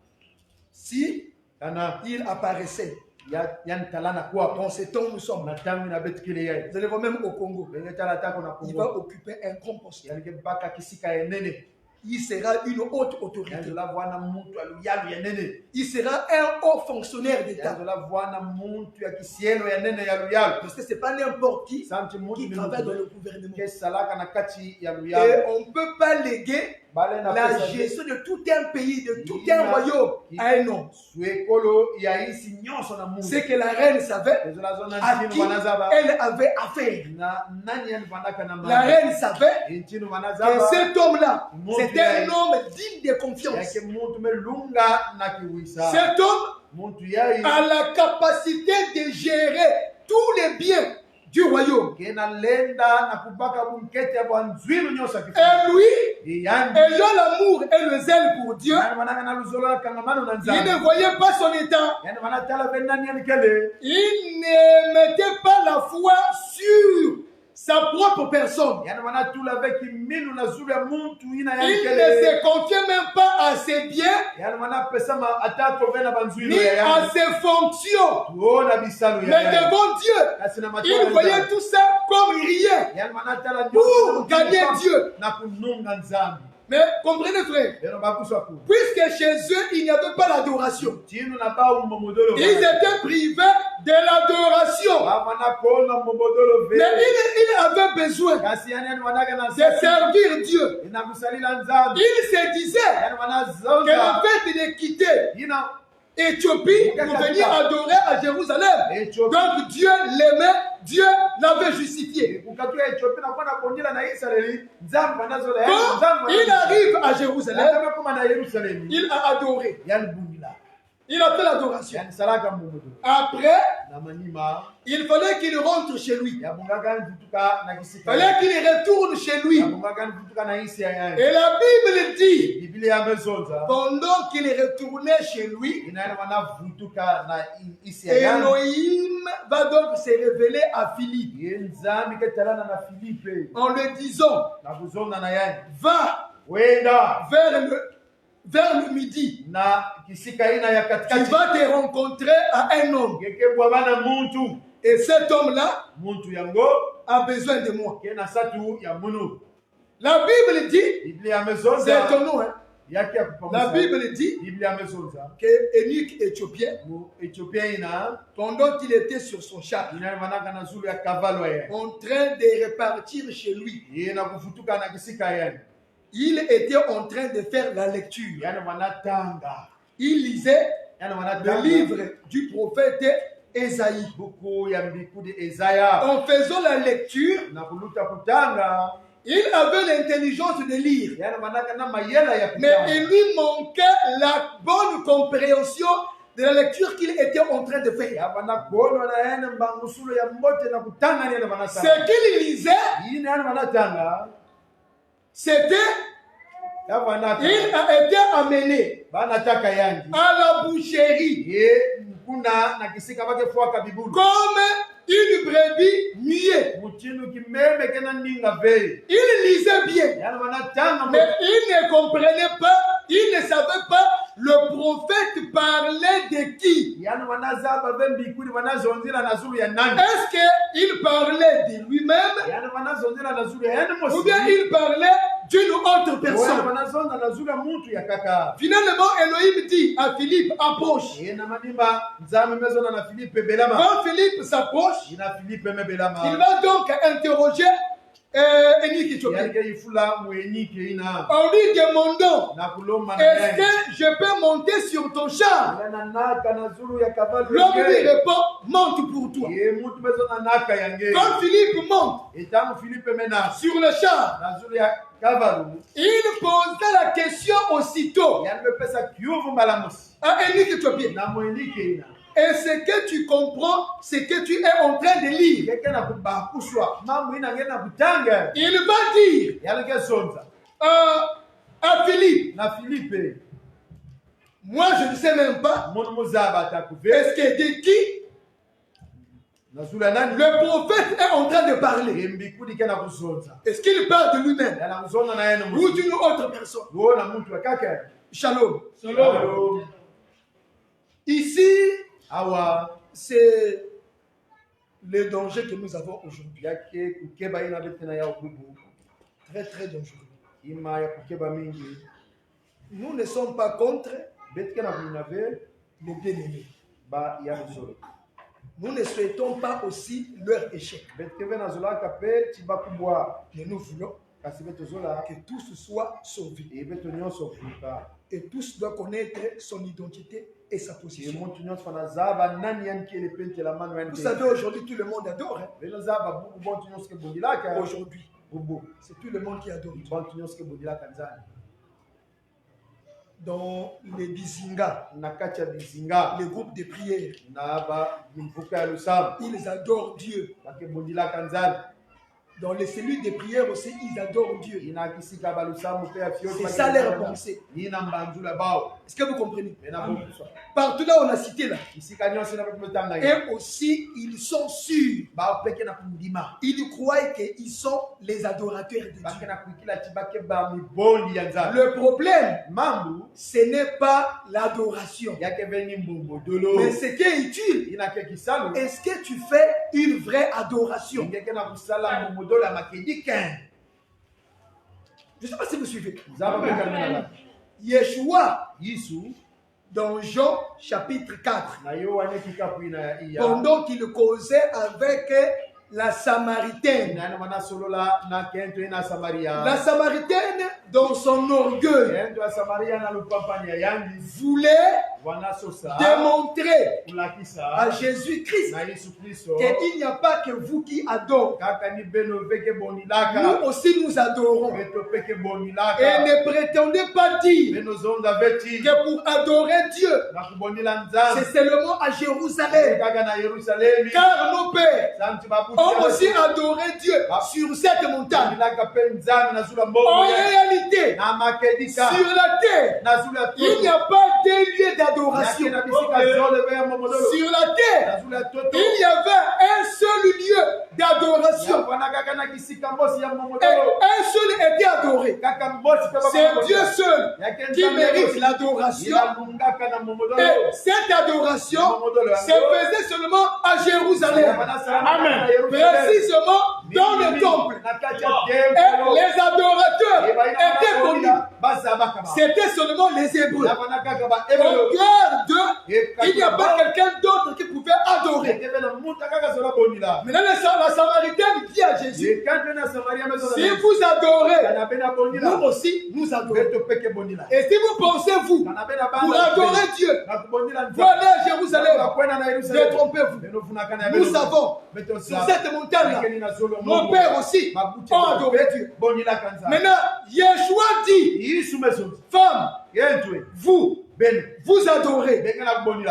Si kana il apparaissait, yani talana kwa dans ce temps où nous sommes, na tangu na betu kile yai vous allez voir même au Congo, benge tala tako na il va Kongo occuper un grand poste. yani ke baka kisika enene il sera une haute autorité. yanzolavwana muntu aluyalu yanene Il sera un haut fonctionnaire d'État. yanzolavwana muntu ya kisielo yanene yaluyalu Parce que ce n'est pas n'importe qui santi qui muntu travaille dans le gouvernement. kesalaka na kati ya Et luyalu on ne peut pas léguer bale na la pesa gestion de tout un pays, de tout un royaume à un homme. swekolo ya isi nyonso na muntu C'est que la reine savait ezolazona à ntinu qui banazaba elle avait affaire. na nani yanivandaka na La reine savait intinu que banazaba cet homme-là, Mon c'est Dieu. un homme digne de confiance. yake muntu melunga na kiwisa Cet homme muntu yai a la capacité de gérer tous les biens du royaume. kena lenda na kubaka bunkete ya bwanzwilu nyonso ya Et lui, yani ayant l'amour et le zèle pour Dieu, yani banaka na luzolo la kangamano na il nzambe ne voyait pas son état. yani banatala be nani yani kele Il ne mettait pas la foi sur sa propre personne. yani banatula be kiminu na zulu ya muntu ina yani Il ne kele se confiait même pas à ses biens yani banapesa ma atako be na banzwilu ni ya à yani ses fonctions. tuona bisalo ya Mais yani devant Dieu, kasi na il matolo voyait tout ça comme rien. yani banatala Pour gagner Dieu. na kununga nzambe Mais comprenez frère, lero bakuswa ku puisque chez eux, il n'y avait pas l'adoration. tinu na ba umomodolo Ils étaient privés de l'adoration. bana kona momodolo ve Mais il avait besoin kasi yani wanaga na de servir Dieu. inakusalila nzambe Il se disait yani que wanazonga le fait de quitter ina Éthiopie pour venir adorer à Jérusalem. Ethiopie Donc Dieu l'aimait, Dieu l'avait justifié. ukatoa Ethiopia na kwenda kuongea na Israeli nzambe wanazola Quand il arrive à Jérusalem, kama kama na Yerusalemu il a adoré. yani bungila Il a fait l'adoration. yani salaka momodo Après, na manima il fallait qu'il rentre chez lui. ya bungaga ntutuka na Il kisika fallait qu'il retourne chez lui. ya bungaga ntutuka na isi ya yani Et la Bible dit, Biblia yamezonza pendant qu'il retournait chez lui, inaenda wanavutuka na isi ya yani Elohim va donc se révéler à Philippe nzambe ketalana na Filipe en lui disant, na kuzonga na yani va wenda vers le midi. na kisika ina ya Tu katikati vas te rencontrer à un homme. gekebwa bana muntu Et cet homme-là muntu yango a besoin de moi. kena satu ya munu La Bible dit, Biblia c'est yamezonza ton nom, hein? yake ya La kupamisa Bible dit Biblia yamezonza que Énike éthiopien, mu Ethiopia ina pendant qu'il était sur son char, ina manaka na zulu ya kavalo ya en train de repartir chez lui, ina kufutuka na kisika yani il était en train de faire la lecture. yani wanatanga Il lisait yani le wanatanga livre du prophète Ésaïe. buku ya mbiku de Isaiah En faisant la lecture, na kuluta kutanga il avait l'intelligence de lire, yani manaka na mayela ya mais kutanga il lui manquait la bonne compréhension de la lecture qu'il était en train de faire. ya wanakono na yani mbangusulo ya mbote na kutanga ni Ce wanatanga qu'il lisait, yini yani wanatanga c'était, ya wanaka il a été amené banataka yangi à la boucherie ye mkuna na kisika bake fuaka bibulu comme une brebis muette. mutinu kimeme kena ninga vei Il lisait bien, yani wanatanga mais il ne comprenait pas, il ne savait pas le prophète parlait de qui. yani wanazaba bembikuli wanazonzira na zulu ya nani Est-ce qu'il parlait de lui-même yani wanazonzira na zulu ya yani mosi ou bien il parlait d'une autre Wana personne? wanazonza na zulu ya muntu ya kaka Finalement, Elohim dit à Philippe, approche. na manimba nzambe mezona na Filipe belama Quand Philippe s'approche, ina Filipe me il belama va donc interroger Énike Éthiopien. yani ke ifula mwenike ina En lui demandant, na kulomba na est-ce yani que je peux monter sur ton char? yana naka na zulu ya kabalo L'homme lui répond, monte pour toi. ye mutu mezona naka yange Quand Philippe monte etamu Filipe mena sur le char, na zulu ya kabalo il posa la question aussitôt yani bepesa kiuvu mbala mosi à Énike Éthiopien. na mwenike ina Est-ce que tu comprends ce que tu es en train de lire? keke na kubakuswa mambo ina ngena kutanga Il va dire yani ke sonza à Philippe, na Filipe moi je ne sais même pas, munu muzaba atakuve est-ce que de qui na zulu ya nani le prophète est en train de parler? embikuli kena kuzonza Est-ce qu'il parle de lui-même yana kuzonza na yene ou d'une autre personne? kuona mtu akaka Shalom. Shalom. Ici, Awa c'est le danger que nous avons aujourd'hui. yake kukeba ina betena ya ukubu Très, très dangereux. ima ya kukeba mingi Nous ne sommes pas contre betkena kunave les bien-aimés. ba ya nzolo Nous ne souhaitons pas aussi leur échec. betkeve na zola kape tiba kubwa Mais nous voulons kasi beto zola que tous soient sauvés. e beto nyonso fuka Et tous doivent connaître son identité et sa e position. muntu nyonso fana zaba nani yani kele pente la mano yani Vous savez, aujourd'hui, tout le monde adore. Hein. belo zaba buku bontu nyonso ke bondilaka Aujourd'hui, bubu c'est tout le monde qui adore. bantu nyonso ke bondilaka nzani Dans les bizinga, na kati ya bizinga les groupes de prière, na ba mvuka ya lusam ils adorent Dieu. bake bondilaka nzani Dans les cellules de prière aussi, ils adorent Dieu. ina kisika ba lusamu pe ya fiyo C'est ça leur pensée. ni na mbanzula bao Est-ce que vous comprenez? mena bokuswa Partout là, on a cité là. kisika nyonso na betu tanga ye Et aussi, ils sont sûrs. ba peke na kundima Ils croient qu'ils sont les adorateurs de bake Dieu. na kuikila tibake ba mibondi ya nzali Le problème, mambu ce n'est pas l'adoration. yake veni mbumbo dolo Mais ce qui est utile, ina ke kisalo est-ce que tu fais une vraie adoration? ngeke na kusala mbumbo dolo ya makedi ken Je ne sais pas si vous suivez. zaba peka na Yeshua, Yesu dans Jean chapitre 4, na yo wane kikapu ina iya pendant qu'il causait avec la Samaritaine, ina mana solola na kento ina Samaria la Samaritaine, dans son orgueil, kento ya Samaria na lupampanya yangi voulait wana sosa démontrer kulakisa à Jésus-Christ na Yesu Kristo qu'il n'y a pas que vous qui adorez. kaka ni beno peke Nous bonilaka aussi nous adorons. beto peke Et bonilaka ne prétendez pas dire beno zonda veti que pour adorer Dieu, na kubonila c'est nzambe seulement à Jérusalem. kaka na Yerusalemi Car nos pères santi babuti ont aussi adoré Dieu sur cette montagne. bonilaka pe nzambe na zula En mbongo réalité, na makedika sur la terre, na zula il n'y a pas de lieu d'adoration. na bisika zole be momodolo Sur la terre, na zula toto il y avait un seul lieu d'adoration. wana kaka na kisika mbosi ya Et momodolo un seul était adoré. kaka mbosi pe C'est Dieu seul qui mérite l'adoration. ilangaka na momodolo Et cette adoration se faisait seulement à Jérusalem. Amen. Précisément dans le temple. Et les adorateurs étaient connus. C'était seulement les Hébreux. Au cœur d'eux, il n'y a pas quelqu'un d'autre qui pouvait adorer. Maintenant, la Samaritaine dit à Jésus, si vous adorez, nous aussi, nous adorons. Et si vous pensez, vous, pour adorer Dieu, vous allez à Jérusalem, détrompez-vous. Nous savons, sur cette montagne-là, mon père aussi ont adoré Dieu. Maintenant, Yeshua dit, femme, vous adorez.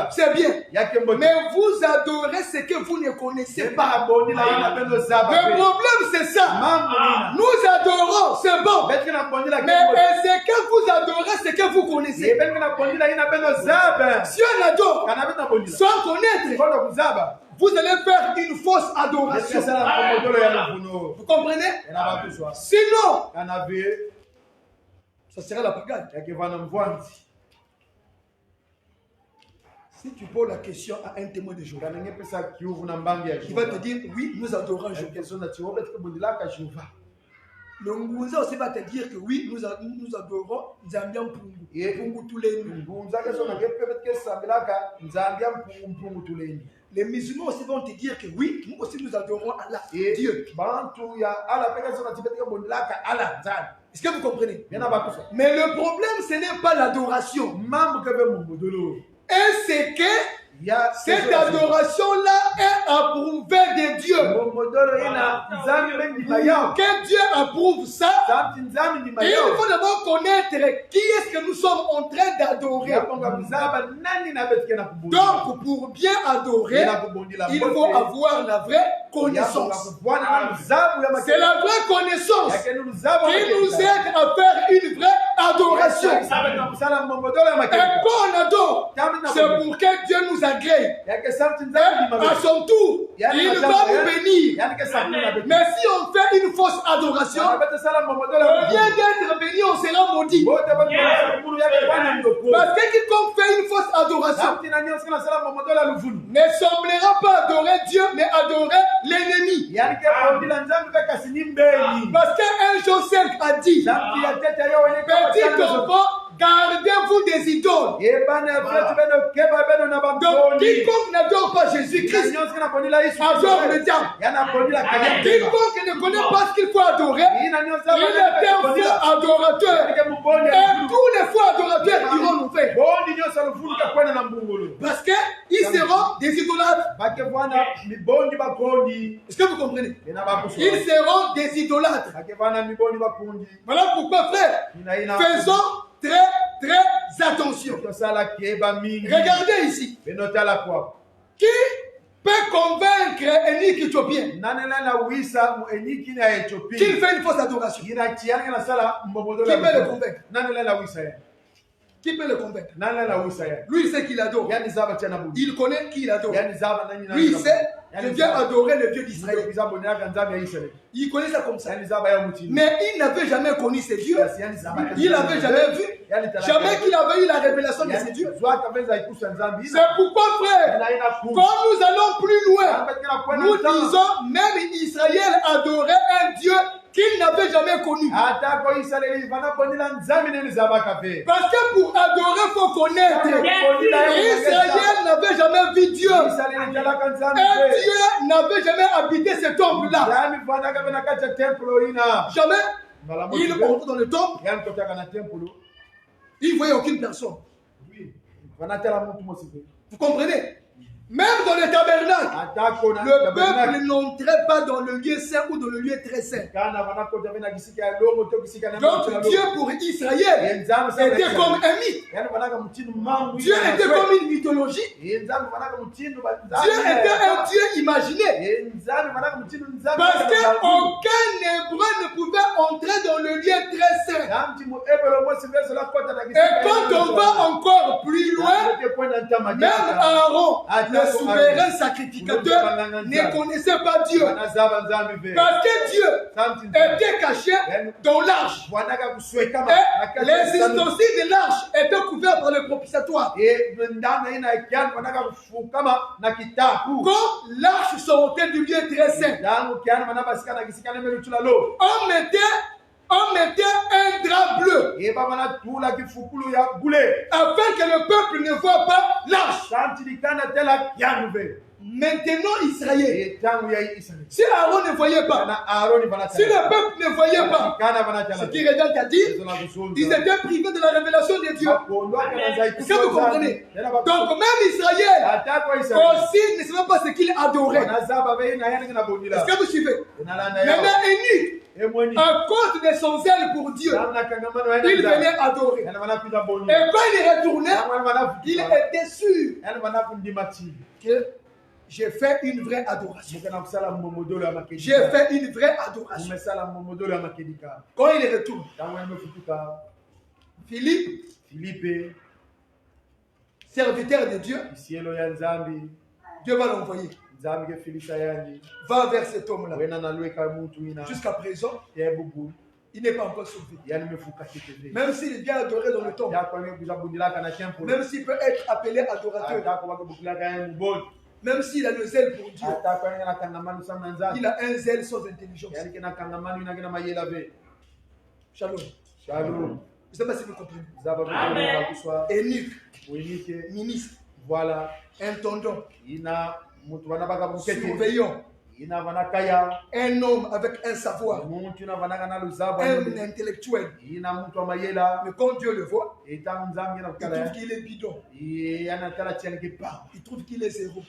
C'est bien. Mais vous adorez ce que vous ne connaissez pas. Le problème, c'est ça. Nous adorons, c'est bon. Mais est-ce que vous adorez ce que vous connaissez? Si on adore sans connaître, vous allez faire une fausse adoration. Vous comprenez? Sinon, ça sera la pagade. Si tu poses la question à un témoin de Jéhovah, il va te dire, oui, nous adorons Jéhovah. Le Ngunza aussi va te dire que oui, nous adorons Nzambian Pungu. Pungu Tuleni. Les musulmans aussi vont te dire que oui, nous aussi nous adorons Allah, Dieu. Est-ce que vous comprenez? Mais le problème, ce n'est pas l'adoration. Et c'est que cette adoration-là est approuvée de Dieu. Que Dieu approuve ça, il faut d'abord connaître qui est-ce que nous sommes en train d'adorer. Donc, pour bien adorer, il faut avoir la vraie connaissance. C'est la vraie connaissance qui nous aide à faire une vraie adoration. Et quand on adore, c'est pour que Dieu nous agrée. À son tour, il va nous bénir. Mais si on fait une fausse adoration, au lieu d'être béni, on sera maudit. Parce que quiconque fait une fausse adoration ne semblera pas adorer Dieu, mais adorer l'ennemi. Parce qu'un Joseph a dit, petit enfant, gardez-vous des idoles. Donc, quiconque n'adore pas Jésus-Christ adore le diable. Quiconque ne connaît pas ce qu'il faut adorer, il est un faux adorateur. Et tous les faux adorateurs iront nous faire. Parce qu'ils seront des idolâtres. Est-ce que vous comprenez? Ils seront des idolâtres. Voilà pourquoi, frère, faisons très attention. Regardez ici. Qui peut convaincre un Éthiopien qu'il fait une fausse adoration? Qui peut le convaincre? Qui peut le convaincre? Lui, il sait qu'il adore. Il connaît qui il adore. Lui, il sait que Dieu adorait le Dieu d'Israël. Il connaît ça comme ça. Mais il n'avait jamais connu ces dieux. Il n'avait jamais vu. Jamais qu'il avait eu la révélation de ces dieux. C'est pourquoi, frère, quand nous allons plus loin, nous disons même Israël adorait un Dieu qu'il n'avait jamais connu. Parce que pour adorer, il faut connaître. Israël n'avait jamais vu Dieu. Et Dieu n'avait jamais habité ce temple-là. Jamais. Il rentre dans le temple. Il ne voyait aucune personne. Vous comprenez? Même dans le tabernacle, le peuple n'entrait pas dans le lieu saint ou dans le lieu très saint. Donc Dieu pour Israël était comme un mythe. Dieu était comme une mythologie. Dieu était un Dieu imaginé. Parce qu'aucun hébreu ne pouvait entrer dans le lieu très saint. Et quand on va encore plus loin, même Aaron, le souverain sacrificateur, ne connaissait pas Dieu. Parce que Dieu était caché dans l'arche. Et les ustensiles de l'arche étaient couverts par le propitiatoire. Quand l'arche sortait du lieu très saint, on mettait un drap bleu afin que le peuple ne voit pas l'arche. Maintenant Israël, si Aaron ne voyait pas, si le peuple ne voyait pas, ce qui revient à dire, ils étaient privés de la révélation de Dieu. Est-ce que vous comprenez? Donc même Israël aussi ne savait pas ce qu'il adorait. Est-ce que vous suivez? Maintenant Énich, à cause de son zèle pour Dieu, il venait adorer. Et quand il retournait, il était sûr que j'ai fait une vraie adoration. J'ai fait une vraie adoration. Quand il retourne, Philippe, serviteur de Dieu, Dieu va l'envoyer. Va vers cet homme-là. Jusqu'à présent, il n'est pas encore sauvé. Même s'il est bien adoré dans le temple, même s'il peut être appelé adorateur, même s'il a le zèle pour Dieu, il a un zèle sans intelligence. Shalom. Je ne sais pas si vous comprenez. Énich, ministre, voilà, intendant, surveillant, un homme avec un savoir, un intellectuel. Mais quand Dieu le voit, il trouve qu'il est bidon. Il trouve qu'il est zéro.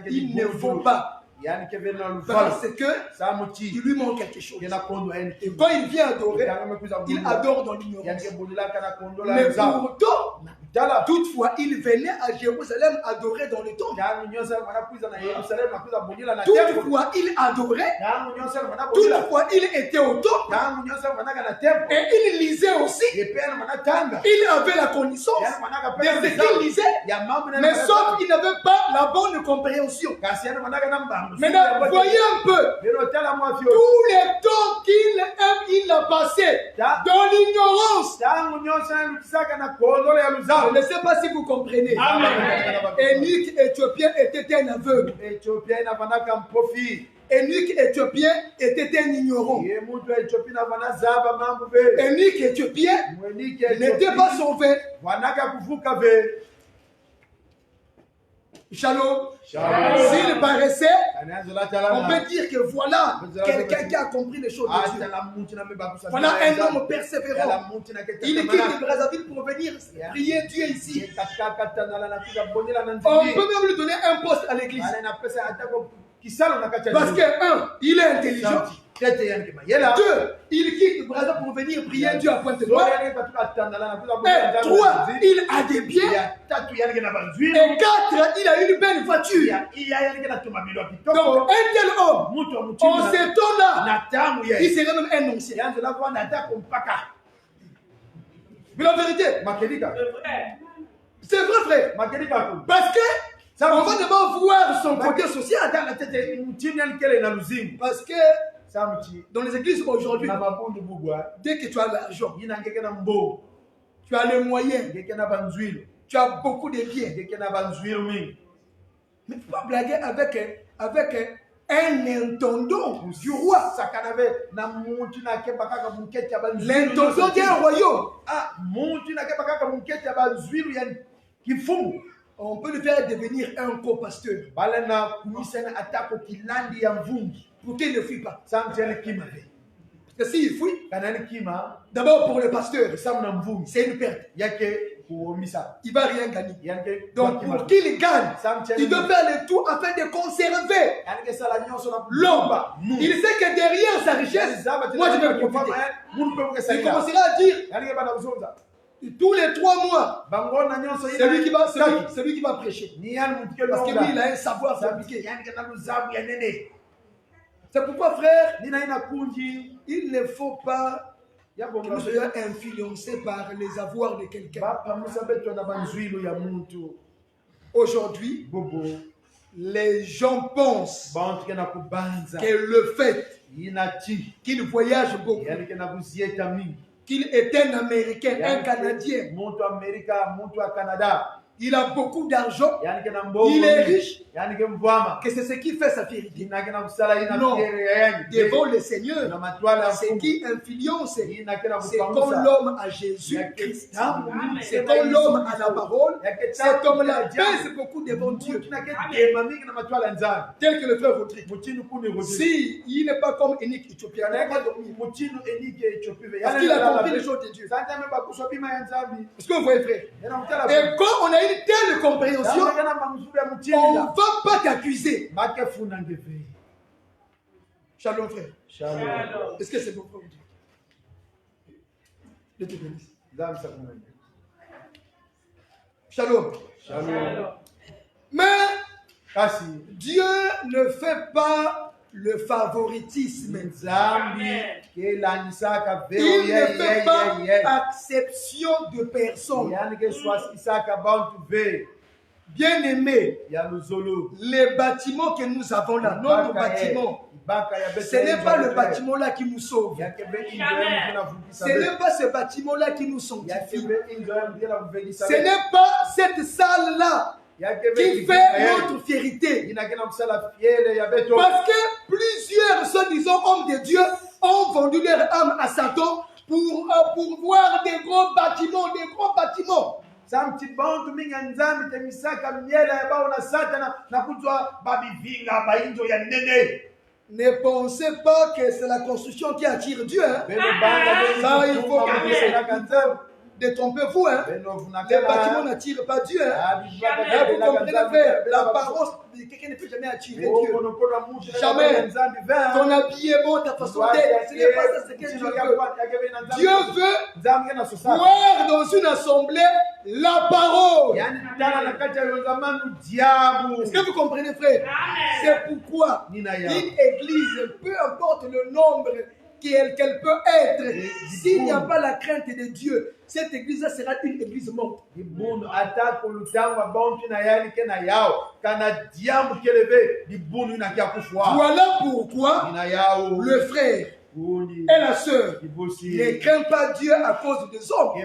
Il ne vaut pas. Parce que il lui manque quelque chose. Et quand il vient adorer, il adore dans l'ignorance. Mais pourtant, toutefois, il venait à Jérusalem adorer dans le temple. Toutefois, il adorait. Toutefois, il était au temple. Et il lisait aussi. Il avait la connaissance de ce qu'il lisait. Mais sauf qu'il n'avait pas la bonne compréhension. Maintenant, voyez un peu tout le temps qu'il a passé dans l'ignorance. Je ne sais pas si vous comprenez. Eunuque éthiopien était un aveugle. Eunuque éthiopien était un ignorant. Eunuque éthiopien n'était pas sauvé. Shalom. S'il paraissait, on peut dire que voilà quelqu'un qui a compris les choses de Dieu. Voilà un homme persévérant. Il quitte le Brazzaville pour venir prier Dieu ici. On peut même lui donner un poste à l'église. Parce que, un, il est intelligent. Deux, il quitte le Brazzaville pour venir prier Dieu à Pointe-Noire. Et trois, il a des biens. Et quatre, il a une belle voiture. Donc, un tel homme, en ce temps-là, il serait même un ancien. Mais la vérité, c'est vrai, frère. Parce que on va d'abord voir son côté social. Parce que dans les églises aujourd'hui, dès que tu as l'argent, tu as les moyens, tu as beaucoup de biens. Mais il ne faut pas blaguer avec un intendant du roi. L'intendant d'un royaume. On peut le faire devenir un co-pasteur. Pour qu'il ne fuit pas. Parce que s'il fuit, d'abord pour le pasteur, c'est une perte. Il ne va rien gagner. Donc pour qu'il gagne, il doit faire le tout afin de conserver l'homme. Il sait que derrière sa richesse, moi je vais profiter. Il commencera à dire tous les 3 mois, c'est lui qui va prêcher. Parce que lui, il a un savoir fabriqué. C'est pourquoi, frère, il ne faut pas que nous soyons influencés par les avoirs de quelqu'un. Aujourd'hui, les gens pensent que le fait qu'il voyage beaucoup, qu'il est un Américain, un Canadien, il a beaucoup d'argent, il est riche, que c'est ce qui fait sa fierté. Non, devant le Seigneur, ce qui influence, c'est quand l'homme a Jésus-Christ, c'est quand l'homme a la parole, cet homme-là pèse beaucoup devant Dieu. Tel que le frère Rodrigue. Si il n'est pas comme Eunuque éthiopien, il n'a pas dormi. Parce qu'il a compris les choses de Dieu. Est-ce que vous voyez, frère? Et quand on a une telle compréhension, on ne va pas t'accuser. Shalom, frère. Shalom. Est-ce que c'est bon pour vous? Dieu te bénisse. Shalom. Shalom. Mais Dieu ne fait pas le favoritisme. Il ne fait pas exception de personne. Bien aimé, les bâtiments que nous avons là, notre bâtiment, ce n'est pas le bâtiment là qui nous sauve. Ce n'est pas ce bâtiment là qui nous sanctifie. Ce n'est pas cette salle là qui fait notre fierté. Parce que plusieurs, soi-disant hommes de Dieu, ont vendu leur âme à Satan pour voir des gros bâtiments, des gros bâtiments. Ne pensez pas que c'est la construction qui attire Dieu. Hein? Ça, il faut que détrompez-vous. Hein? Les bâtiments n'attirent pas Dieu. Hein? Vous comprenez, frère, l'apparence de quelqu'un ne peut jamais attirer Dieu. Jamais. Ton habillement, ta façon d'être, ce n'est pas ça ce que Dieu veut. Dieu veut voir dans une assemblée la parole. Est-ce que vous comprenez, frère? C'est pourquoi une église, peu importe le nombre qu'elle peut être, s'il n'y a pas la crainte de Dieu, cette église sera une église morte. Voilà pourquoi le frère et la sœur ne craint pas Dieu à cause des hommes. Et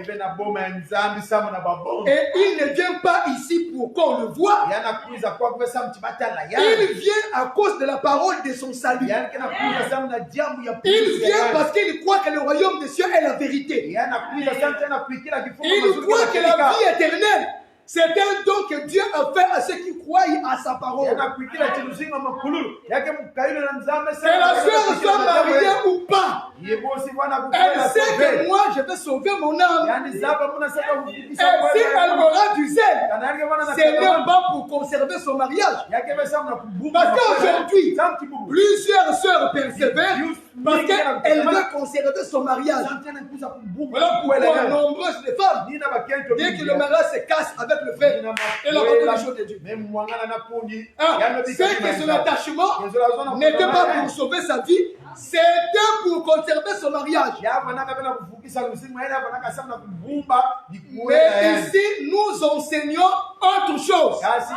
il ne vient pas ici pour qu'on le voie. Il vient à cause de la parole de son salut. Il vient parce qu'il croit que le royaume des cieux est la vérité. Il croit que la vie éternelle, c'est un don que Dieu a fait à ceux qui croient à sa parole. Que la sœur soit mariée ou pas, elle sait que moi je vais sauver mon âme. Et si elle aura du zèle, c'est même pas pour conserver son mariage. Parce qu'aujourd'hui, plusieurs sœurs persévèrent parce qu'elle veut conserver son mariage. Voilà pourquoi nombreuses les femmes, dès que le mariage se casse avec le frère, elle abandonne les choses de Dieu. C'est que son attachement n'était pas pour sauver sa vie, c'était pour conserver son mariage. Mais ici, nous enseignons autre chose. Attention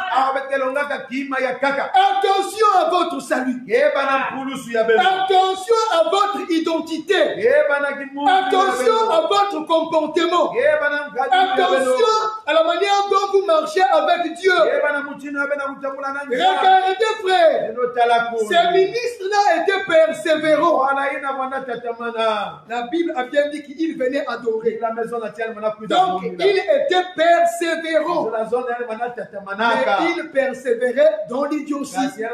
à votre salut. Attention à votre identité. Attention à votre comportement. Attention à la manière dont vous marchez avec Dieu. Regardez, frère, ces ministres-là étaient persévérants. La Bible a bien dit qu'il venait adorer. Donc, il était persévérant. Mais il persévérait dans l'idiotie. Il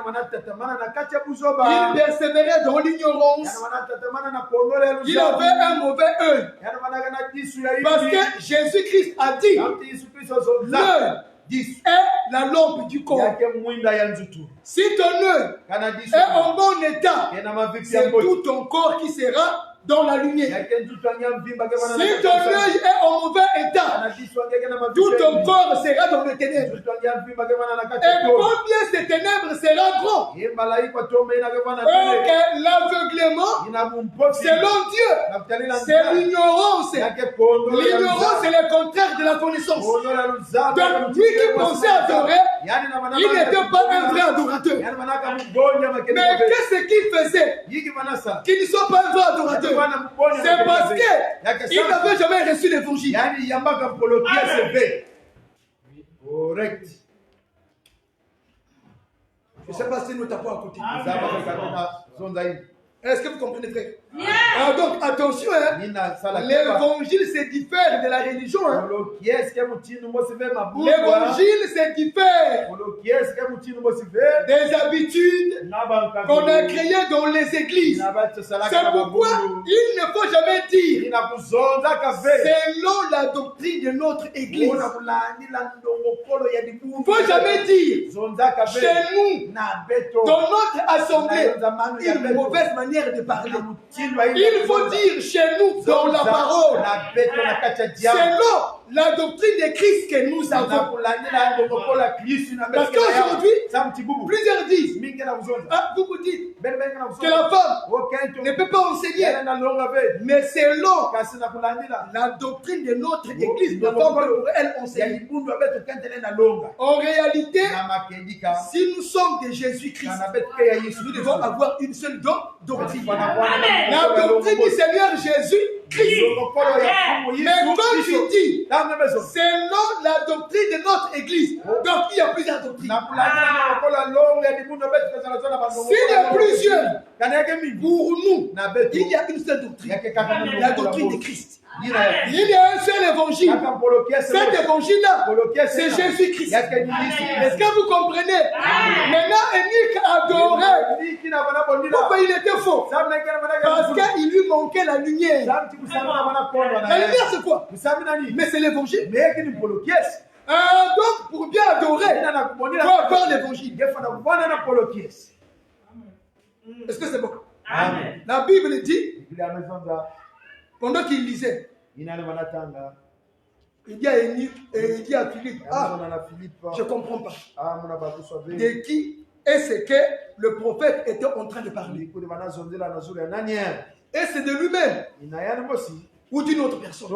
persévérait dans l'ignorance. Il avait un mauvais œil. Parce que Jésus-Christ a dit, l'œil est la lampe du corps. Si ton œil est en bon état, c'est tout ton corps qui sera dans la lumière. Si ton œil est en mauvais état, tout ton corps sera dans le ténèbre. Et combien ces ténèbres sera grand? Ok, l'aveuglement, selon Dieu, c'est l'ignorance. L'ignorance est le contraire de la connaissance. Donc lui qui pensait adorer, il n'était pas un vrai adorateur. Mais qu'est-ce qu'il faisait qu'il ne soit pas un vrai adorateur? C'est parce qu'il n'avait jamais reçu l'évangile. Correct. Je ne sais pas si nous tapons à côté. Est-ce que vous comprenez, frère? Alors donc, attention, hein. L'évangile se diffère de la religion. Hein. L'évangile se diffère des habitudes qu'on a créées dans les églises. C'est pourquoi il ne faut jamais dire selon la doctrine de notre église. Il ne faut jamais dire chez nous, dans notre assemblée, une mauvaise manière de parler. Il faut dire chez nous dans la parole, selon la doctrine de Christ que nous avons. Parce qu'aujourd'hui, plusieurs disent, vous vous dites que la femme ne peut pas enseigner, mais selon la doctrine de notre église, la femme peut pour elle enseigner. En réalité, si nous sommes de Jésus-Christ, nous devons avoir une seule doctrine. La doctrine du Seigneur Jésus-Christ. Mais comme tu dis, selon la doctrine de notre église, donc il y a plusieurs doctrines. S'il y a plusieurs, pour nous, il y a une seule doctrine, la doctrine de Christ. Il y a un seul évangile. Cet évangile-là, c'est Jésus-Christ. Est-ce que vous comprenez? Maintenant, Enoch adorait. Pourquoi il était faux? Parce qu'il lui manquait la lumière. La lumière, c'est quoi? Mais c'est l'évangile. Donc, pour bien adorer, il faut avoir l'évangile. Est-ce que c'est bon? Amen. La Bible dit, pendant qu'il lisait, il dit à Enoch et il dit à Philippe, je ne comprends pas. De qui est-ce que le prophète était en train de parler? Et c'est de lui-même ou d'une autre personne?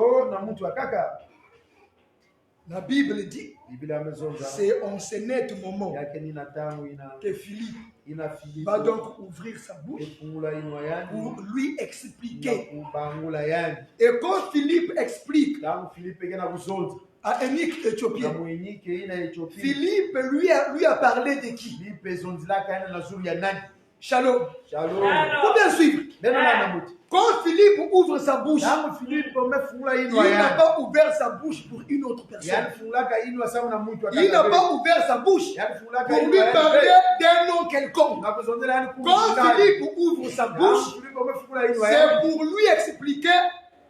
La Bible dit, Biblia amezonza c'est en ce net moment yake nina tamu que Philippe ina Filipo va donc ouvrir sa bouche efungula inwa yani pour lui expliquer. kubangula yani Et quand Philippe explique tangu Filipo kena kuzonza à Énique na éthiopien, mwenyike ina Ethiopia Philippe lui a parlé de qui? Filipo zonzila kana na zuri ya nani Shalom. Shalom Faut bien suivre. neno la namuti Quand Philippe ouvre sa bouche, tangu Filipo mefungula il inwa n'a yani pas ouvert sa bouche pour une autre personne. yani fungulaka inwa sawa na mtu Il n'a pas ouvert sa bouche yani fungulaka pour lui parler d'un nom quelconque. na kuzonzela yani Quand Philippe ouvre sa bouche, Filipo mefungula inwa yani c'est pour lui expliquer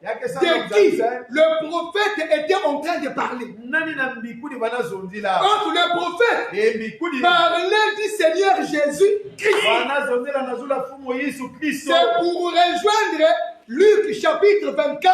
yake de sana qui mzanza le prophète était en train de parler. nani na mbikudi banazonzila Quand le prophète mbikudi parlait du Seigneur Jésus-Christ, banazonzela na zula fumo Yesu Kristo c'est pour rejoindre Luc chapitre 24,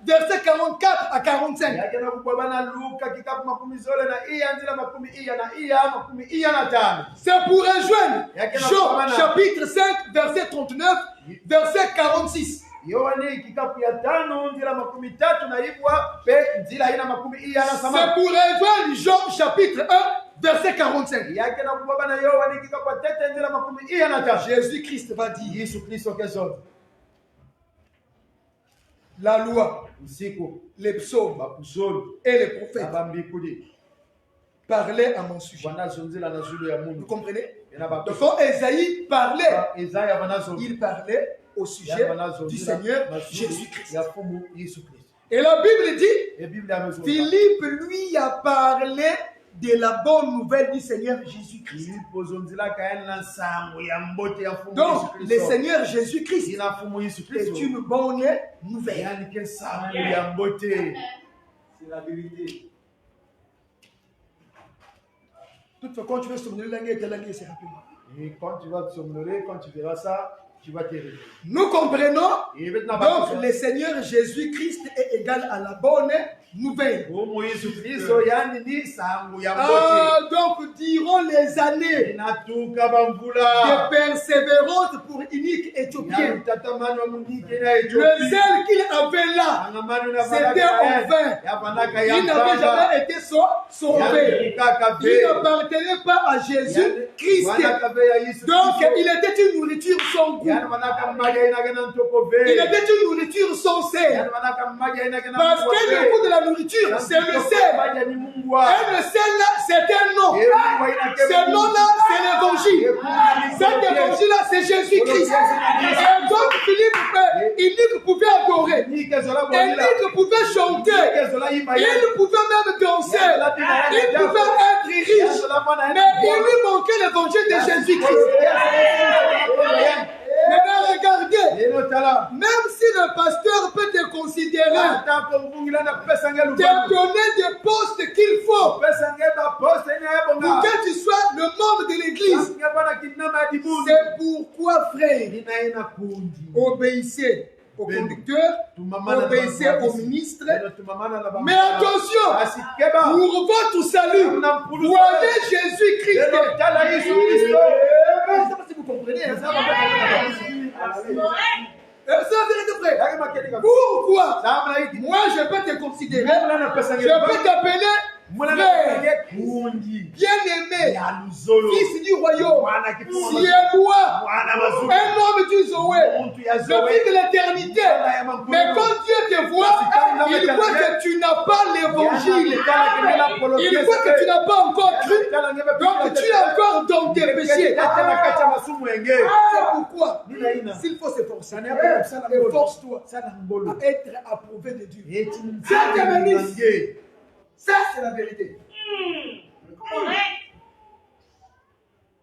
versets 44 à 45. yake na kubwa bana Luka kitabu makumi zole na iya nzila makumi iya na iya makumi iya na tano C'est pour rejoindre Jean chapitre 5, verset 39, verset 46. Yohane kitabu ya tano nzila makumi tatu na ibwa pe nzila ina makumi iya na C'est sama pour rejoindre Jean chapitre 1, verset 45. yake na kubwa bana Yohane kitabu ya tete nzila makumi iya na tano Jésus-Christ va dire, Yesu Kristo kezo la loi, usiku les psaumes bakuzoni et les prophètes abambikudi parlaient à mon sujet. banazonzela na zulu ya Vous mungu comprenez? ena ba Donc quand Esaïe parlait, Isaiah banazonzela il parlait au sujet du Seigneur Jésus-Christ. ya fumu Yesu Kristo Et la Bible dit, et Biblia amezonza Philippe lui a parlé de la bonne nouvelle du Seigneur Jésus-Christ. Filipo zonzela kaena na sango ya mbote ya fumu Yesu Donc, le Kristo Seigneur Jésus-Christ ina fumu Yesu est Kristo une bonne nouvelle. yani ke sango ya mbote C'est la vérité. Toutefois, quand tu veux somnoler langue, c'est rapidement. et quand tu vas te somnoler quand tu verras ça tu vas te réveiller Nous comprenons et maintenant donc le Seigneur Jésus-Christ est égal à la bonne nouvelle. fumu Yesu Kristo yani ni sango ya mbote Ah, donc diront les années inatuka bamvula de persévérance pour unique éthiopien. tatamani wa munike na Le Ethiopia zèle qu'il avait là, c'était en vain. Il n'avait jamais été sauvé. Il n'appartenait pas à Jésus-Christ. Donc, il était une nourriture sans goût. Il était une nourriture sans sel. Parce que le goût de la nourriture, c'est le sel. Et le sel là, c'est un nom. Ce nom-là, c'est l'évangile. Cet évangile-là, c'est Jésus-Christ. Et donc, Philippe pouvait adorer. Philippe pouvait chanter. Il pouvait même danser. Il pouvait être riche. Mais il lui manquait l'évangile de Jésus-Christ. Maintenant, regardez, même si le pasteur peut te considérer, te donner des postes qu'il faut pour que tu sois le membre de l'église, c'est pourquoi, frère, obéissez au conducteur, obéissez au ministre. Mais attention, pour votre salut, voyez Jésus-Christ. Je ne sais pas si vous comprenez. C'est la vérité, frère. Pourquoi? Moi, je peux te considérer, je peux t'appeler frère, bien-aimé, fils du royaume, Siélois, un homme du Zoé, le fils de l'éternité. Mais quand Dieu te voit, il voit que tu n'as pas l'évangile. Il voit que tu n'as pas encore cru. Donc tu es encore dans tes péchés. C'est pourquoi, s'il faut s'efforcer, efforce-toi à être approuvé de Dieu. Ça, c'est la vérité.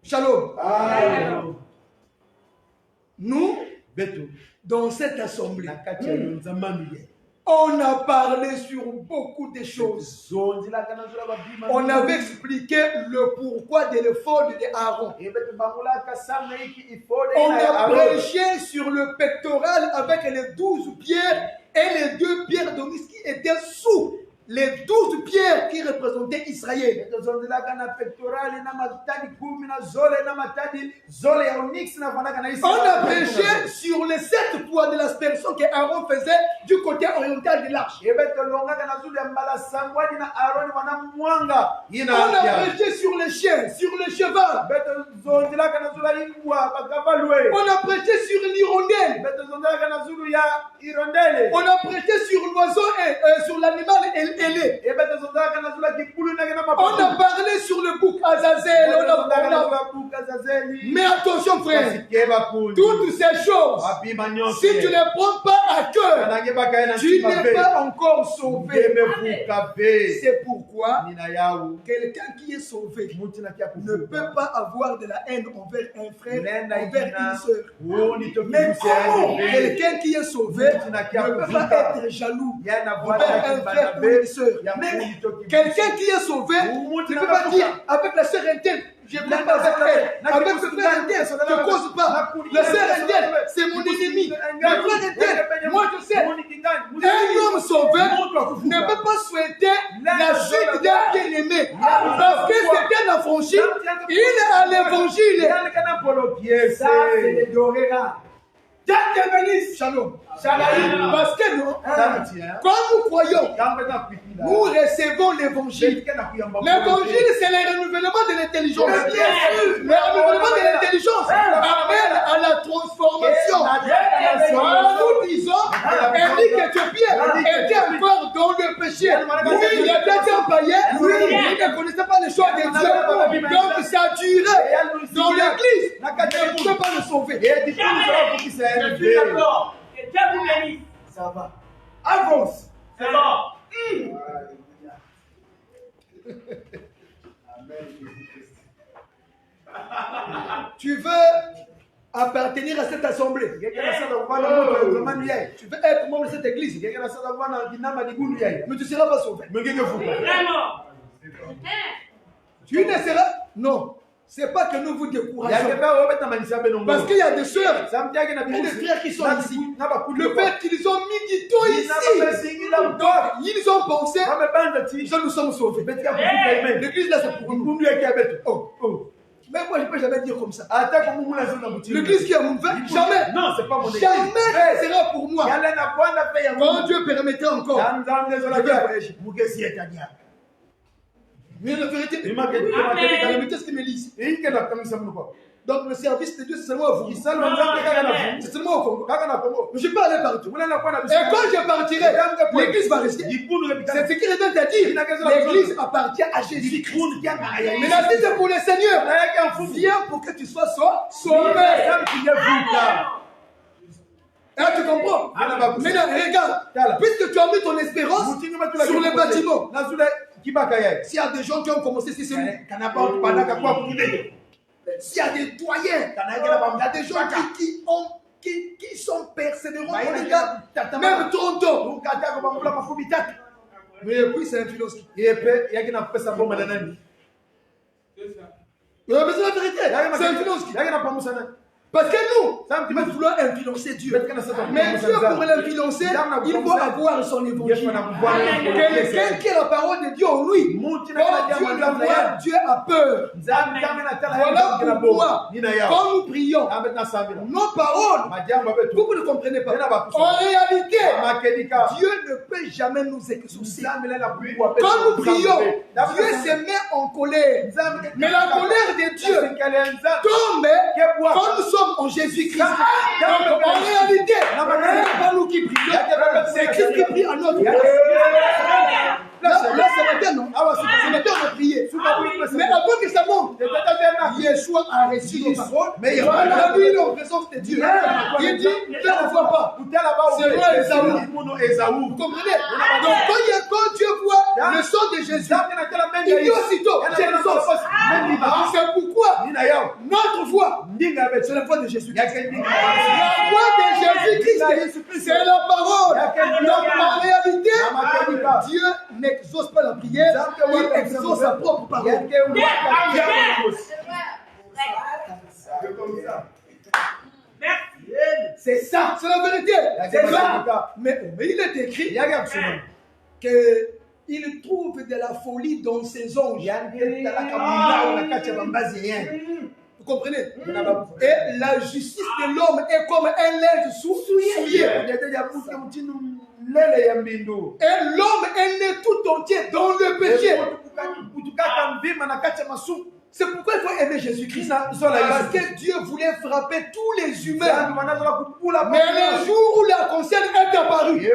Shalom. Nous, dans cette assemblée, on a parlé sur beaucoup de choses. On avait expliqué le pourquoi de l'effort de Aaron. On a prêché sur le pectoral avec les 12 pierres et les 2 pierres d'onyx qui étaient sous les 12 pierres qui représentaient Israël. betozonzelaka na pectorali na matadi 10 na zole na matadi zole ya onyx na vanaka na On a prêché sur les 7 poids de l'aspersion que Aaron faisait du côté oriental de l'arche. ebetolongaka na zulu ya mbala sangwadi na Aroni wana mwanga On a prêché sur les chiens, sur le cheval. betozonzelaka na zulu ya imbwa bakabalwe On a prêché sur l'hirondelle. betozonzelaka na zulu ya irondele On a prêché sur l'oiseau et sur l'animal ailé. ebetozonzelaka na zulu ya kikulu nake na On a parlé sur le bouc Azazel. Mais attention frère, toutes ces choses, si tu ne les prends pas à cœur, tu n'es pas encore sauvé. C'est pourquoi quelqu'un qui est sauvé ne peut pas avoir de la haine envers un frère, envers une sœur. Mais comment quelqu'un qui est sauvé ne peut pas être jaloux envers un frère ou une sœur? Même quelqu'un qui est sauvé ne peut pas dire avec la sœur interne, je ne peux pas avec elle. Avec le frère interne, je ne cause pas. La sœur interne, c'est mon ennemi. Le frère interne, moi je sais. Un homme sauvé ne peut pas souhaiter la chute d'un bien-aimé. Parce que c'est un affranchi, il est à l'évangile. Ça, c'est le dorera. Shalom. Parce que nous, quand nous croyons, nous recevons l'évangile. L'évangile, c'est le renouvellement de l'intelligence. Le renouvellement de l'intelligence amène à la transformation. Nous disons, Élie qu'Éthiopien était encore dans le péché. Oui, il était un païen. Il ne connaissait pas les choses de Dieu. Donc ça durait dans l'église. Il ne peut pas le sauver. Je suis d'accord. Que Dieu vous bénisse. Ça va. Avance. C'est bon. Tu veux appartenir à cette assemblée. Tu veux être membre de cette église. Mais tu ne seras pas sauvé. Vraiment. Tu ne seras. Non. Ce n'est pas que nous vous décourageons. Parce qu'il y a des sœurs et des frères qui sont ici. Le fait qu'ils ont mis du temps ici. Donc, ils ont pensé que nous sommes sauvés. L'église là, c'est pour nous. Oh. Mais moi, je ne peux jamais dire comme ça. L'église qui a ouvert, jamais. Non, c'est pas mon église. Jamais sera pour moi. Quand Dieu permettra encore. Mais la vérité, qu'est-ce qu'ils me lisent? Donc le service de Dieu, c'est seulement à vous. C'est seulement au Congo. Mais je peux aller partout. Et quand je partirai, l'église va rester. C'est ce qu'il est à dire. L'église appartient à Jésus-Christ. Mais la vie, c'est pour le Seigneur. Viens pour que tu sois sauvé. Ah, tu comprends? Maintenant, regarde. Puisque tu as mis ton espérance sur les bâtiments. S'il y a des gens qui ont commencé, c'est celui. S'il y a des doyens, il y a des gens qui sont persévérants, même 30 ans. Mais puis c'est un philosophe. Mais c'est la vérité. C'est un philosophe. Parce que nous voulons influencer Dieu. Mais Dieu, pour l'influencer, il faut avoir son évangile. Quelqu'un qui a la parole de Dieu en lui, quand Dieu la voit, Dieu a peur. Voilà pourquoi, quand nous prions, nos paroles, vous ne comprenez pas. En réalité, Dieu ne peut jamais nous exaucer. Quand nous prions, Dieu se met en colère. Mais la colère de Dieu tombe quand nous sommes en Jésus-Christ. Donc, en réalité, ce n'est pas nous qui prions, c'est Christ qui prie à notre place. Là, c'est matin, non? C'est matin, on a prié. Mais avant que ça monte, Yeshua a reçu nos paroles. Mais il a vu en présence de Dieu. Il dit, ne le vois pas. C'est vrai, Esaü. Vous comprenez? Donc, quand Dieu voit le sang de Jésus, il dit aussitôt, c'est pourquoi notre foi, c'est la foi de Jésus. La foi de Jésus-Christ, c'est la parole. Donc, en réalité, Dieu n'exauce pas la prière, il exauce sa propre parole. C'est ça, c'est la vérité. Mais il est écrit que il trouve de la folie dans ses anges. Vous comprenez? Et la justice de l'homme est comme un linge souillé. Et l'homme est né tout entier dans le péché. C'est pourquoi il faut aimer Jésus-Christ. Parce que Dieu voulait frapper tous les humains. Mais le jour où l'arc-en-ciel est apparu,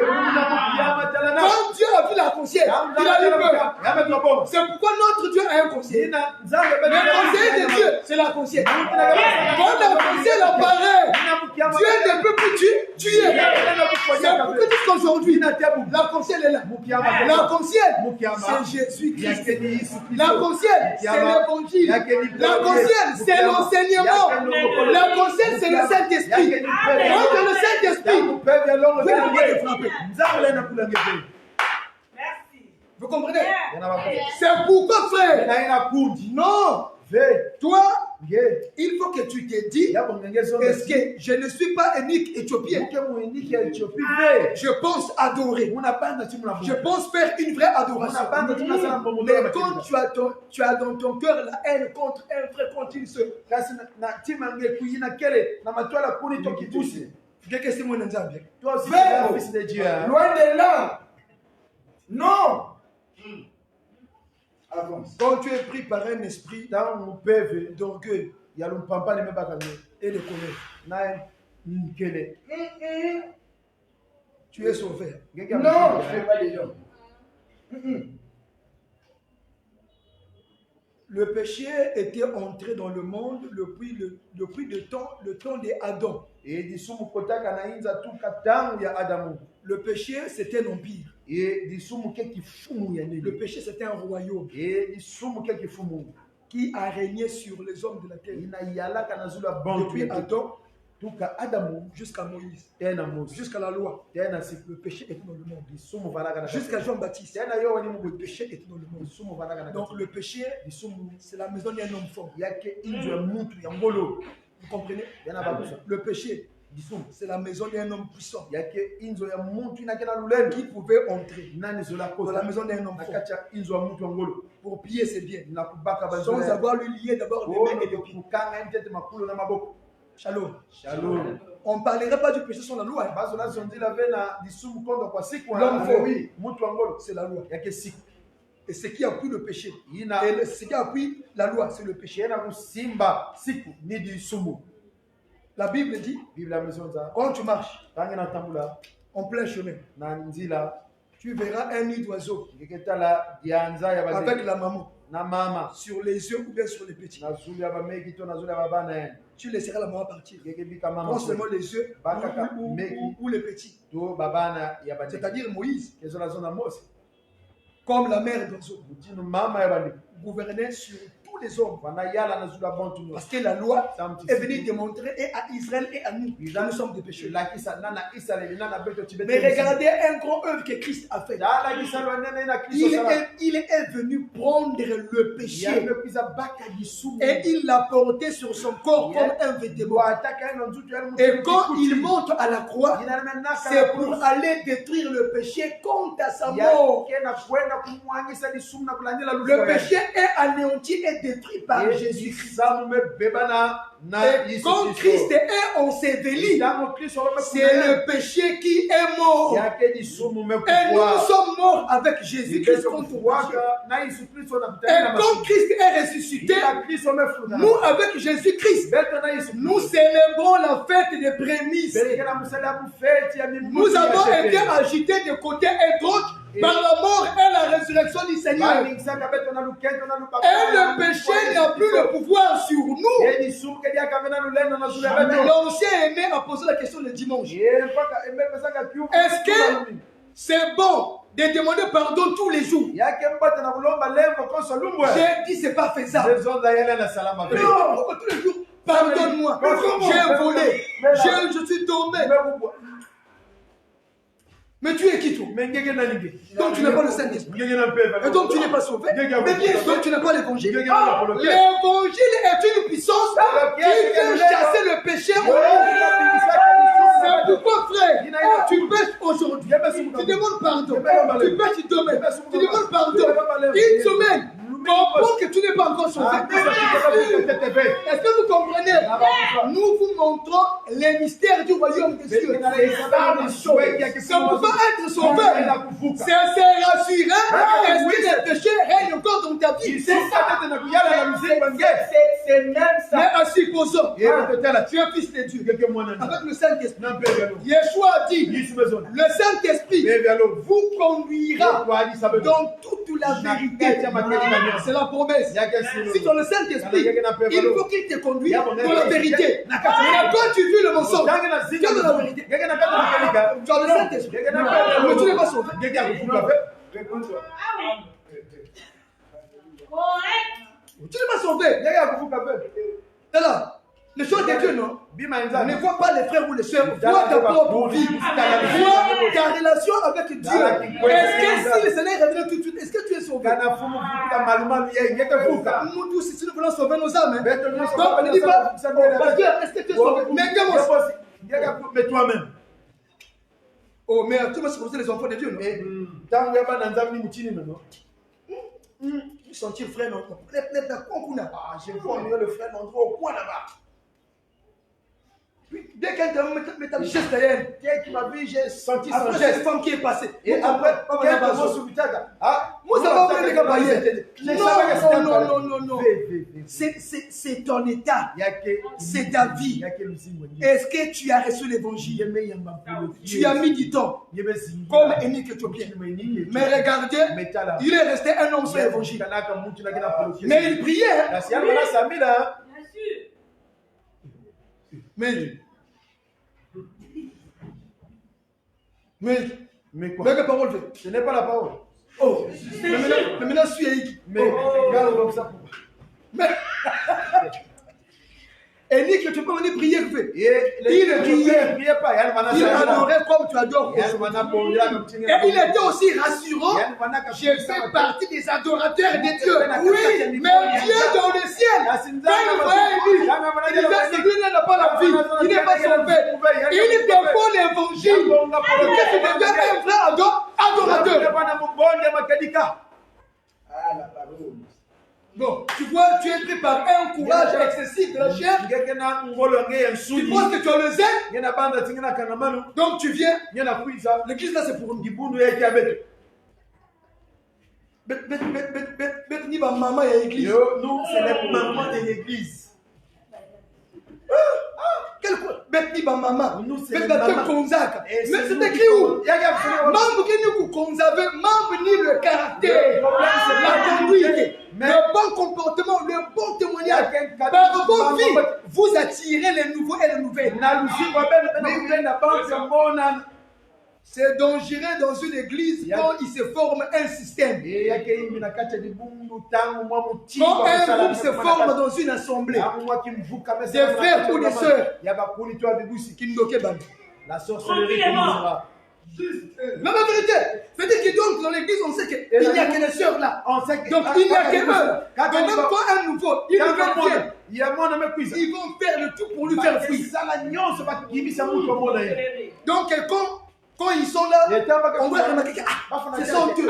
quand Dieu a vu l'arc-en-ciel, il a eu peur. C'est pourquoi notre Dieu a un conseiller. Le conseiller de Dieu, c'est l'arc-en-ciel. Quand l'arc-en-ciel apparaît, Dieu ne peut plus tuer. C'est pourquoi qu'aujourd'hui, l'arc-en-ciel est là. L'arc-en-ciel, c'est Jésus-Christ. L'arc-en-ciel, c'est l'évangile. L'arc-en-ciel, c'est l'enseignement. L'arc-en-ciel, c'est le Saint-Esprit. Quand le Saint-Esprit veut te frapper. Vous comprenez? C'est pourquoi, frère, non, toi, il faut que tu te dises, est-ce que je ne suis pas unique éthiopien? Je pense adorer. Je pense faire une vraie adoration. Mais quand tu as dans ton cœur la haine contre un frère, contre une soeur, toi aussi, tu es un fils de Dieu. Loin de là. Non. Quand tu es pris par un esprit d'orgueil et de colère, tu es sauvé. Non, le péché était entré dans le monde depuis le temps d'Adam. Le péché, c'était un empire. Le péché, c'était un royaume qui a régné sur les hommes de la terre. Depuis Adam jusqu'à Moïse, jusqu'à la loi, le péché était dans le monde. Jusqu'à Jean-Baptiste, le péché était dans le monde. Donc le péché, c'est la maison d'un homme fort. Vous comprenez? Le péché, c'est la maison d'un homme puissant qui pouvait entrer dans la maison d'un homme fort pour piller ses biens sans avoir lui lié d'abord les mains et les pieds. Shalom. On ne parlerait pas du péché sans la loi. L'homme fort, c'est la loi. Et ce qui a pris le péché, et ce qui a pris la loi, c'est le péché. La Bible dit, quand tu marches en plein chemin, tu verras un nid d'oiseau avec la maman sur les yeux ou bien sur les petits. Tu laisseras la maman partir. Non seulement les yeux ou les petits. C'est-à-dire Moïse, comme la mère d'oiseau, gouvernait sur tous les hommes. Parce que la loi est venue démontrer et à Israël et à nous. Nous sommes des pécheurs. Mais regardez un grand œuvre que Christ a fait. Il est venu prendre le péché et il l'a porté sur son corps comme un vêtement. Et quand il monte à la croix, c'est pour aller détruire le péché quant à sa mort. Le péché est anéanti et détruit par Jésus-Christ. Et quand Christ est enseveli, c'est le péché qui est mort. Et nous sommes morts avec Jésus-Christ contre le péché. Et quand Christ est ressuscité, nous avec Jésus-Christ, nous célébrons la fête des prémices. Nous avons été agités de côté et d'autre par la mort et la résurrection du Seigneur. Et le péché n'a plus le pouvoir sur nous. L'ancien aimé a posé la question le dimanche. Est-ce que c'est bon de demander pardon tous les jours? J'ai dit c'est pas faisable. Non, tous les jours, pardonne-moi. J'ai volé. Je suis tombé. Mais tu es qui toi? Donc tu n'as pas le Saint-Esprit. Et donc tu n'es pas sauvé. Mais bien sûr tu n'as pas l'évangile. L'évangile est une puissance qui vient chasser le péché. C'est pourquoi, frère, tu pêches aujourd'hui. Tu demandes pardon. Tu pêches demain. Tu demandes pardon. Une semaine. Comprends que tu n'es pas encore sauvé. Est-ce que vous comprenez? Nous vous montrons les mystères du royaume des cieux. C'est pourquoi être sauvé, c'est rassurer. Est-ce que les péchés règnent encore dans ta vie? C'est même ça. Mais supposons, tu es fils de Dieu. Avec le Saint-Esprit. Yeshua a dit, le Saint-Esprit vous conduira dans toute la vérité. C'est la promesse. Si tu as le Saint-Esprit, il faut qu'il te conduise dans la vérité. Mais quand tu vis le mensonge, tu es dans la vérité. Tu as le Saint-Esprit. Mais tu n'es pas sauvé. Tu n'es pas sauvé. Alors, les choses de Dieu, non? Ne vois pas les frères ou les sœurs, vois ta propre vie. Vois ta relation avec Dieu. Est-ce que si le Seigneur revient tout de suite, est-ce que tu es sauvé? Nous tous, si nous voulons sauver nos âmes, donc ne dis pas, pasteur, est-ce que tu es sauvé? Mais toi-même. Oh, mais tu vas supposer les enfants de Dieu, non? Ils sont-ils frères, non? Je vois le frère d'André au coin là-bas. Dès qu'elle te met ta geste derrière, Dès qu'il m'a vu, j'ai senti son après geste. cette femme qui est passée. Et après, Non. C'est ton état. C'est ta vie. Est-ce que tu as reçu l'évangile? Tu as mis du temps. Comme Énique Éthiopien. Mais regardez, il est resté un homme sans évangile. Mais il priait. Mais quoi? Mais quelle parole fait? Ce n'est pas la parole. Oh, mais maintenant je suis Énique. Mais regarde comme ça. Mais Énique, tu peux venir prier, fait. Il priait pas. Il adorait comme tu adores. Et il était aussi rassurant. J'ai fait partie des adorateurs de Dieu. Oui, mais Dieu dans le ciel. Quand il voyait Élie, il disait, celui-là n'a pas la vie. Il n'est pas sauvé. Il défend l'évangile. Qu'est-ce que tu deviens un vrai adorateur? Bon, tu vois, tu es pris par un courage excessif de la chair. Tu penses que tu as le zèle. Donc tu viens. L'église là c'est pour nous. Ni ma maman et l'église. Nous, c'est les mamans de l'église. Quel quoi? Ni ma maman. Nous, c'est les mamans. Mais c'est écrit où? Membre qui nous conserve, membre ni le caractère, la conduite, le bon comportement, le bon témoignage. Par vos vies, vous attirez les nouveaux et les nouvelles. C'est dangereux dans une église quand il se forme un système. Quand un groupe se forme dans une assemblée, des frères ou des sœurs qui nous doquent. La sorcellerie commencera. Mais la vérité, c'est-à-dire que donc dans l'église, on sait qu'il n'y a que les sœurs là. Donc il n'y a que eux. Donc même quand un nouveau, ils vont faire le tout pour lui faire fuir. Donc quand ils sont là, on va remarquer que ce sont eux.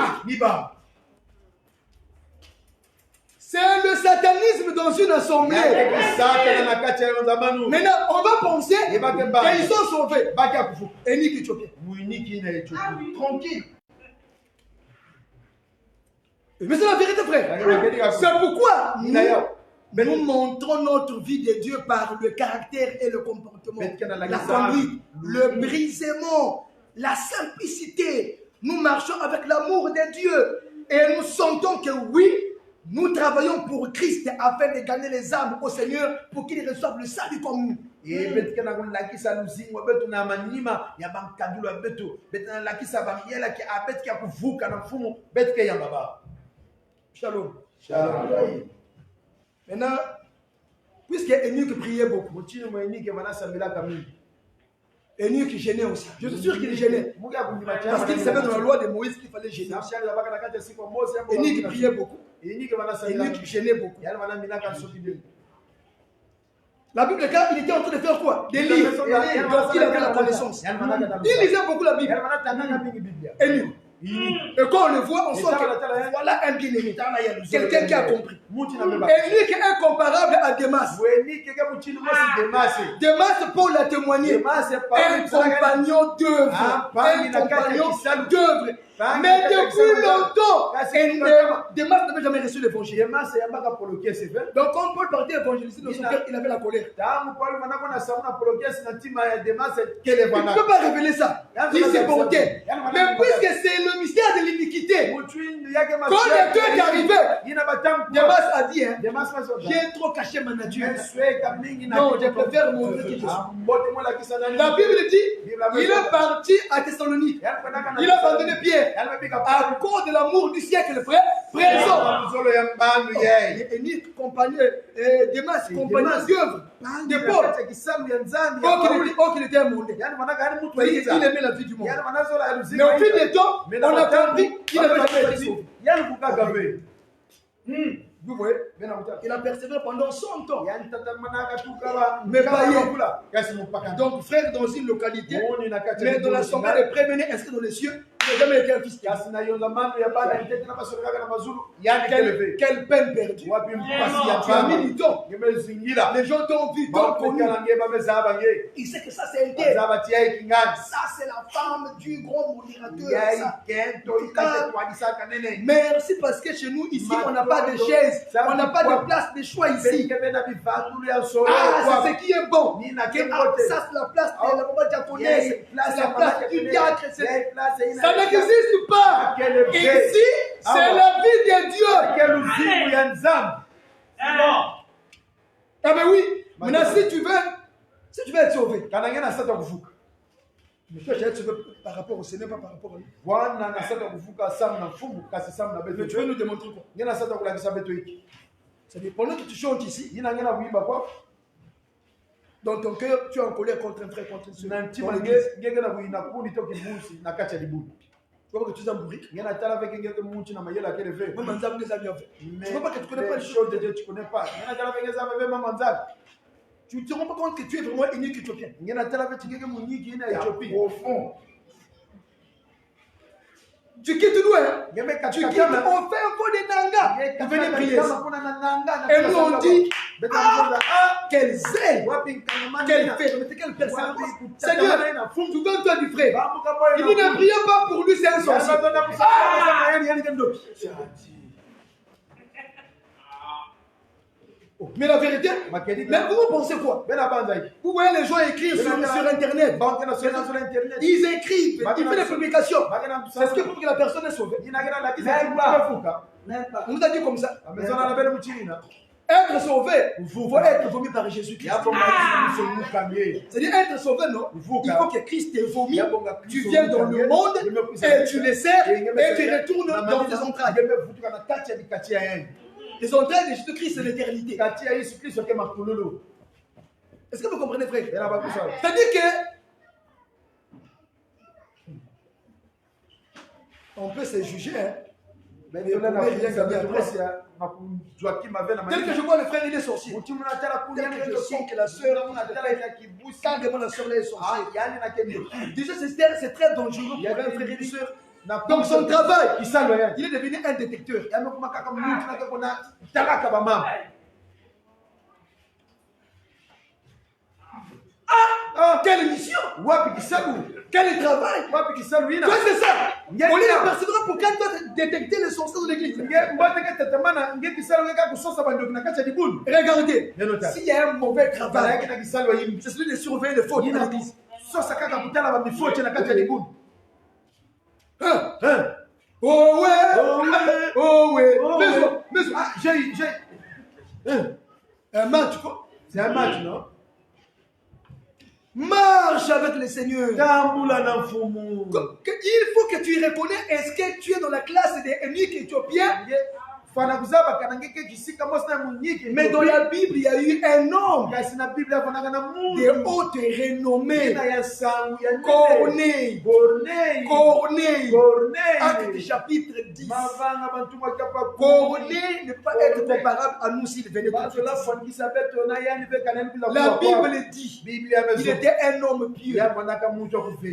C'est le satanisme dans une assemblée. Maintenant, on va penser qu'ils sont sauvés. Énique Éthiopien. Tranquille. Mais c'est la vérité, frère. C'est pourquoi nous montrons notre vie de Dieu par le caractère et le comportement, la conduite, le brisement, la simplicité. Nous marchons avec l'amour de Dieu et nous sentons que oui, nous travaillons pour Christ afin de gagner les âmes au Seigneur pour qu'ils reçoivent le salut comme nous. Shalom. Maintenant, puisque Énique priait beaucoup, Énique gênait aussi. Je suis sûr qu'il gênait. Parce qu'il savait dans la loi de Moïse qu'il fallait gêner. Énique priait beaucoup. Énique gênait beaucoup. La Bible, quand il était en train de faire quoi? Des livres. Donc il avait la connaissance. Il lisait beaucoup la Bible. Élie. Et quand on le voit, on sent que voilà un bien-aimé. Quelqu'un qui a compris. Élie qui est incomparable à Démas. Démas, Paul l'a témoigné. Un compagnon d'œuvre. Un compagnon d'œuvre. Mais depuis longtemps, Démas n'avait jamais reçu l'évangile. Donc quand Paul partait évangéliser dans son cœur, il avait la colère. Il ne peut pas révéler ça. Il s'est porté. Mais puisque c'est le mystère de l'iniquité, quand le temps est arrivé, Démas a dit, j'ai trop caché ma nature. Non, je préfère mourir que Jésus. La Bible dit, il est parti à Thessalonique. Il a abandonné Pierre. À cause de l'amour du siècle présent. Et compagnon, Démas, compagnon d'œuvre de Paul. Oh, qu'il était un monde. Il aimait la vie du monde. Mais au fil du temps, on a compris qu'il n'avait jamais été sauvé. Vous voyez, il a persévéré pendant 100 ans. Mais païen. Donc, frère, dans une localité, mais dans l'assemblée des prévenus inscrits dans les cieux, il n'a jamais été un fils. Quelle peine perdue. Tu as mis du temps. Les gens t'ont vu, t'ont connu. Il sait que ça, c'est un guerre. Ça, c'est la femme du grand modérateur. Merci parce que chez nous, ici, on n'a pas de chaises. On n'a pas de place de choix ici. Ah, c'est ce qui est bon. Ça, c'est la place de la maman japonaise. C'est la place du diacre. Ça n'existe pas. Ici, c'est la vie de Dieu. Ah ben oui. Maintenant, si tu veux être sauvé. Mais toi, tu vas être sauvé par rapport au Seigneur, pas par rapport à lui. Mais tu veux nous démontrer quoi? C'est-à-dire, pendant que tu chantes ici, dans ton cœur, tu es en colère contre un frère, contre une soeur. Dans l'église. Tu vois que tu es embrouillé. Même en Zambie, les amis ont fait. Tu ne vois pas que tu ne connais pas les choses de Dieu, tu ne connais pas. Tu ne te rends pas compte que tu es vraiment unique éthiopien. Profond. Tu quittes nous, hein? Tu quittes, on fait un peu de Nanga. Vous venez prier. Et nous on dit, ah, quel zèle, quel fait, quelle personne. Seigneur, tu donnes toi du frère. Il dit ne priez pas pour lui, c'est un sorcier. Mais la vérité, mais vous pensez quoi? Vous voyez les gens écrivent sur Internet. Ils écrivent, ils font des publications. C'est ce qui prouve que la personne est sauvée. On nous a dit comme ça. Être sauvé, il faut être vomi par Jésus-Christ. C'est-à-dire être sauvé, non? Il faut que Christ t'ait vomi. Tu viens dans le monde et tu les sers et tu retournes dans tes entrailles. Les entrailles de Jésus-Christ, c'est l'éternité. Est-ce que vous comprenez, frère? C'est-à-dire que on peut se juger, hein? Mais on n'a rien gagné après. Tel que je vois le frère, il est sorcier. Tel que je sens que la soeur, quand demande la soeur, elle est sorcière. Déjà, c'est très dangereux pour un frère et une soeur. Donc son travail, il est devenu un détecteur. Ah, quelle mission! Quel travail! Toi, c'est ça! On est la persévérance pour quand toi détecter les sorciers de l'église. Regardez, s'il y a un mauvais travail, c'est celui de surveiller les fautes dans l'église. Oh ouais! Oh ouais! Mais j'ai un match, quoi. C'est un match, non? Marche avec le Seigneur. Il faut que tu reconnais, est-ce que tu es dans la classe des uniques éthiopiens fana kuzaba kanangeke kisika mosna munyiki. Mais dans la Bible, il y a eu un homme kasi na Biblia fana na mungu de haute renommée. na ya sangu ya Corneille. Corneille. Acte chapitre 10. mavanga bantu makapa Corneille ne peut pas être comparable à nous s'il venait tout de suite. La Bible dit il était un homme pieux,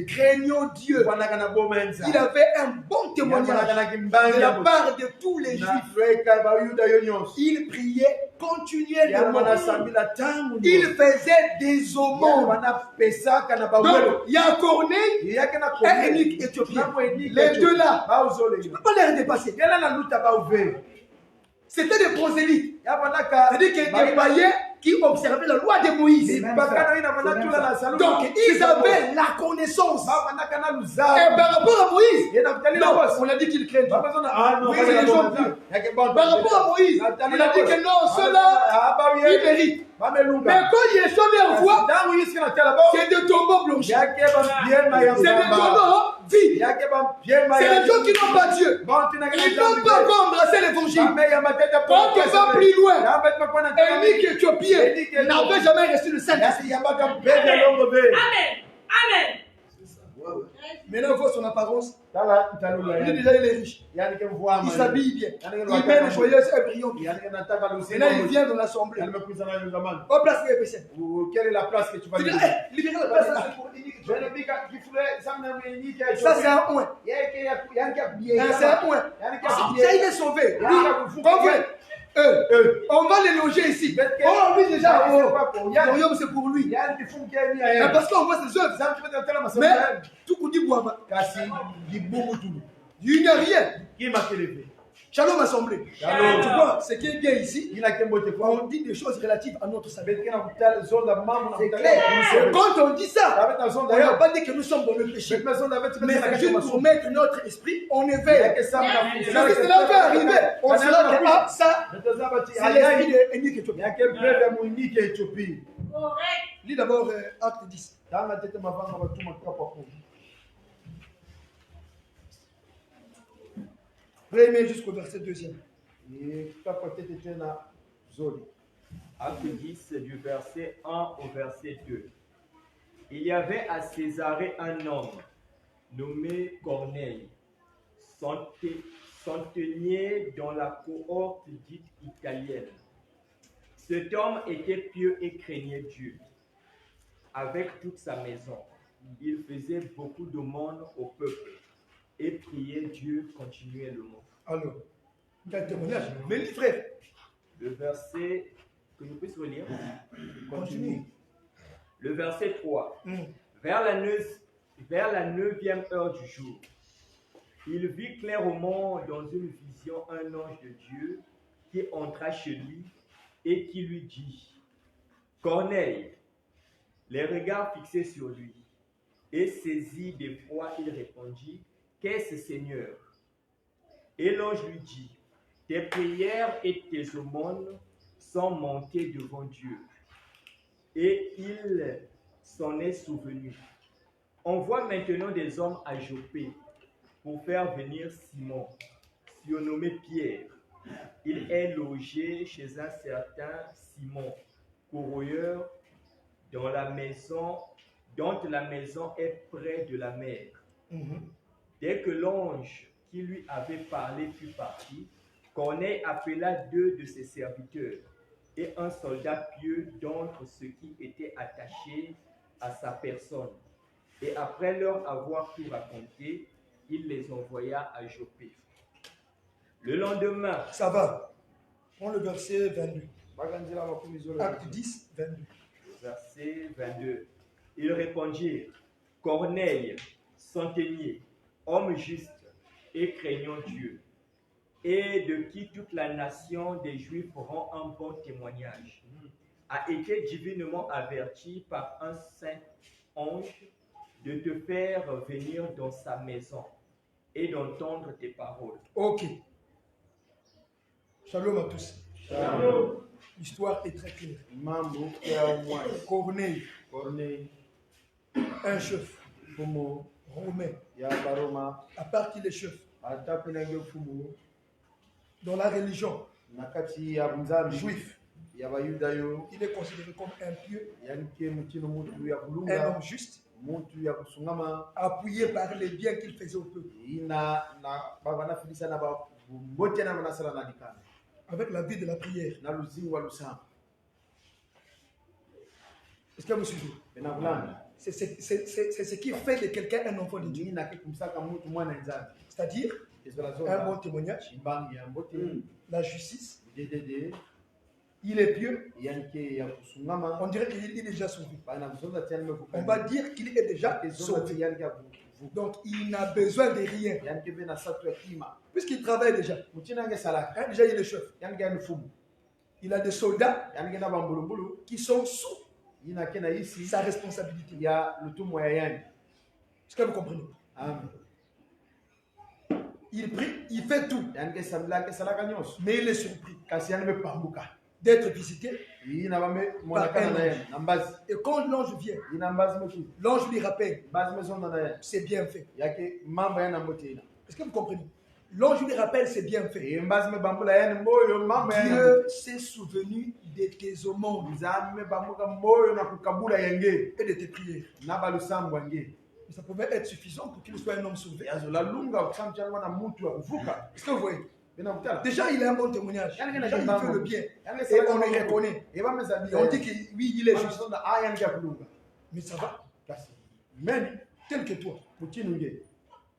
craignant Dieu. Il avait un bon témoignage de la part de tous les Juifs. Il priait continuellement. Il faisait des aumônes. Donc, il y a Corneille et Énique éthiopien. Les deux là, tu ne peux pas les dépasser. C'était des prosélytes. C'est-à-dire qu'il y a des païens qui observaient la loi de Moïse. Donc, ils avaient la connaissance. Et par rapport à Moïse, non, on a dit qu'il craignent Dieu. Moïse est des gens pieux. Par rapport à Moïse, on a dit que non, ceux-là, ils méritent. Mais quand ils sont leur voix, c'est de tombeaux blanchis. C'est des tombeaux vides. C'est les gens qui n'ont pas Dieu. Ils n'ont pas encore embrassé l'évangile. Quand on va plus loin, Énique éthiopien n'avait jamais reçu le Saint-Esprit. Amen. Amen. Maintenant, voit son apparence. Il est déjà il est riche. Il s'habille bien. Il met les joyeuses et brillantes. Maintenant, il vient dans l'assemblée. Au place des péchés. Quelle est la place que tu vas libérer la place. Ça, c'est un oint. C'est un oint. Ça, il est sauvé. On va les loger ici. Oh, lui déjà, royaume c'est pour lui. Parce qu'on voit ses œuvres. Mais tout coup dit bois. Il n'y a rien. Shalom assemblée. Tu vois, ce qui est bien ici, on dit des choses relatives à notre salut. C'est clair. Quand on dit ça, on ne va pas dire que nous sommes dans le péché. Mais c'est juste pour mettre notre esprit en éveil. Si cela peut arriver, on sera que ah, ça, c'est l'esprit de Énique éthiopien. Lis d'abord Acte 10. Premier jusqu'au verset 2e. Acte 10 du verset 1 au verset 2. Il y avait à Césarée un homme nommé Corneille, centenier dans la cohorte dite italienne. Cet homme était pieux et craignait Dieu. Avec toute sa maison, il faisait beaucoup d'aumônes au peuple et priait Dieu continuellement. Alors, quel témoignage. Mais lis, frère. Le verset que nous puissions relire. Continue. Le verset 3. Vers la 9e heure du jour, il vit clairement dans une vision un ange de Dieu qui entra chez lui et qui lui dit: Corneille. Les regards fixés sur lui, et saisi d'effroi, il répondit: Qu'est-ce, Seigneur? Et l'ange lui dit: Tes prières et tes aumônes sont montées devant Dieu, et il s'en est souvenu. Envoie maintenant des hommes à Joppé pour faire venir Simon, surnommé Pierre. Il est logé chez un certain Simon, corroyeur, dont la maison est près de la mer. Dès que l'ange qui lui avait parlé fut parti, Corneille appela 2 de ses serviteurs et un soldat pieux d'entre ceux qui étaient attachés à sa personne. Et après leur avoir tout raconté, il les envoya à Joppé. Le lendemain... Ça va. Prends le verset 22. Acte 10, 22. Verset 22. Ils répondirent: Corneille, centenier, homme juste et craignant Dieu, et de qui toute la nation des Juifs rend un bon témoignage, a été divinement averti par un saint ange de te faire venir dans sa maison et d'entendre tes paroles. Ok. Shalom à tous. Shalom. L'histoire est très claire. Corneille, un chef romain, à part qu'il est chef, dans la religion na kati ya bunzambi juif, ya bayuda yo il est considéré comme impieux, yani ke mutino mutu ya un kulunga homme juste, mutu ya kusungama appuyé par les biens qu'il faisait au peuple, ina na baba na filisa na ba mbote na manasala na dikana avec la vie de la prière. na luzingo lusan Est-ce que vous suivez? na bulanda C'est ce qui fait de quelqu'un un enfant de Dieu. ni na kikumsaka mutu mwana nzambi C'est-à-dire ezola un zola bon témoignage, chimbangi ya mbote la justice, dedede il est pieux, yanke ya kusungama on dirait qu'il est déjà sauvé. bana mzonda tiani On va dire qu'il est déjà sauvé. yanke ya Donc il n'a besoin de rien, yanke bena satu ya kima puisqu'il travaille déjà. mutina yange salaka Hein, déjà il est chef. yanke ya mfumu Il a des soldats yanke na bambulubulu qui sont sous ina kena isi sa responsabilité. ya lutumo ya yani Est-ce que vous comprenez? amen Il prie, il fait tout, yanke samla ke salaka nyos mais il est surpris kasi yanke be pambuka d'être visité. ina bame mwana kana na yani na mbazi Et quand l'ange vient, ina mbazi metu l'ange lui rappelle, mbazi mesonda na yani c'est bien fait. yake mambo yana mbote ina Est-ce que vous comprenez? L'ange lui rappelle, c'est bien fait. e mbazi me bambula yani mboyo mambo yana Dieu s'est souvenu de tes aumônes nzambe me bambuka mboyo na kukabula yenge et de tes prières. na balusambo yange Mais ça pouvait être suffisant pour qu'il soit un homme sauvé. yazo la lunga kusamcha na mutu ya kuvuka Est-ce que vous voyez? bena kutala Déjà, il a un bon témoignage. Déjà, il fait le bien. yange Et salaka on le reconnaît. e ba mezabi Et on dit que oui, il est juste. sonda aya yange ya kulunga Mais ça va. kasi meni Tel que toi, mutinu nge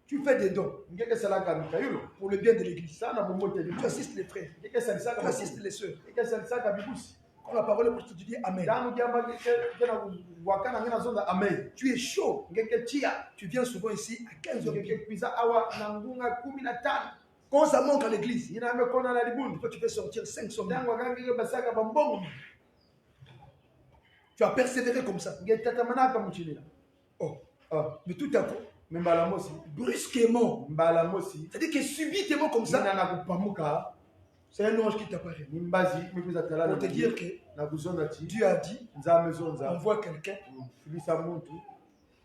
tu fais des dons ngeke salaka mikayulo pour le bien de l'église. sana bomote ni Tu assistes les frères. ngeke salisaka Tu assistes les sœurs. ngeke salisaka bibusi Quand la parole est pour tu dis Amen. damu kiamba kena wakana ngena zonda amen Tu es chaud. ngeke chia Tu viens souvent ici à 15h. ngeke pisa awa na ngunga 15 Quand ça manque à l'église, ina mekona na libundi toi tu fais sortir 500 000. tangu akangeke basaka bambongo Tu as persévéré comme ça. ngetatamanaka muchinila Oh. ah Mais tout à coup, mbala mosi brusquement, mbala mosi c'est-à-dire que subitement comme ça, sana na kupamuka c'est un ange qui t'apparaît. ni mbazi mikuza talala Pour te dire que na kuzonda ti Dieu a dit, nzambe zonza envoie quelqu'un filisa muntu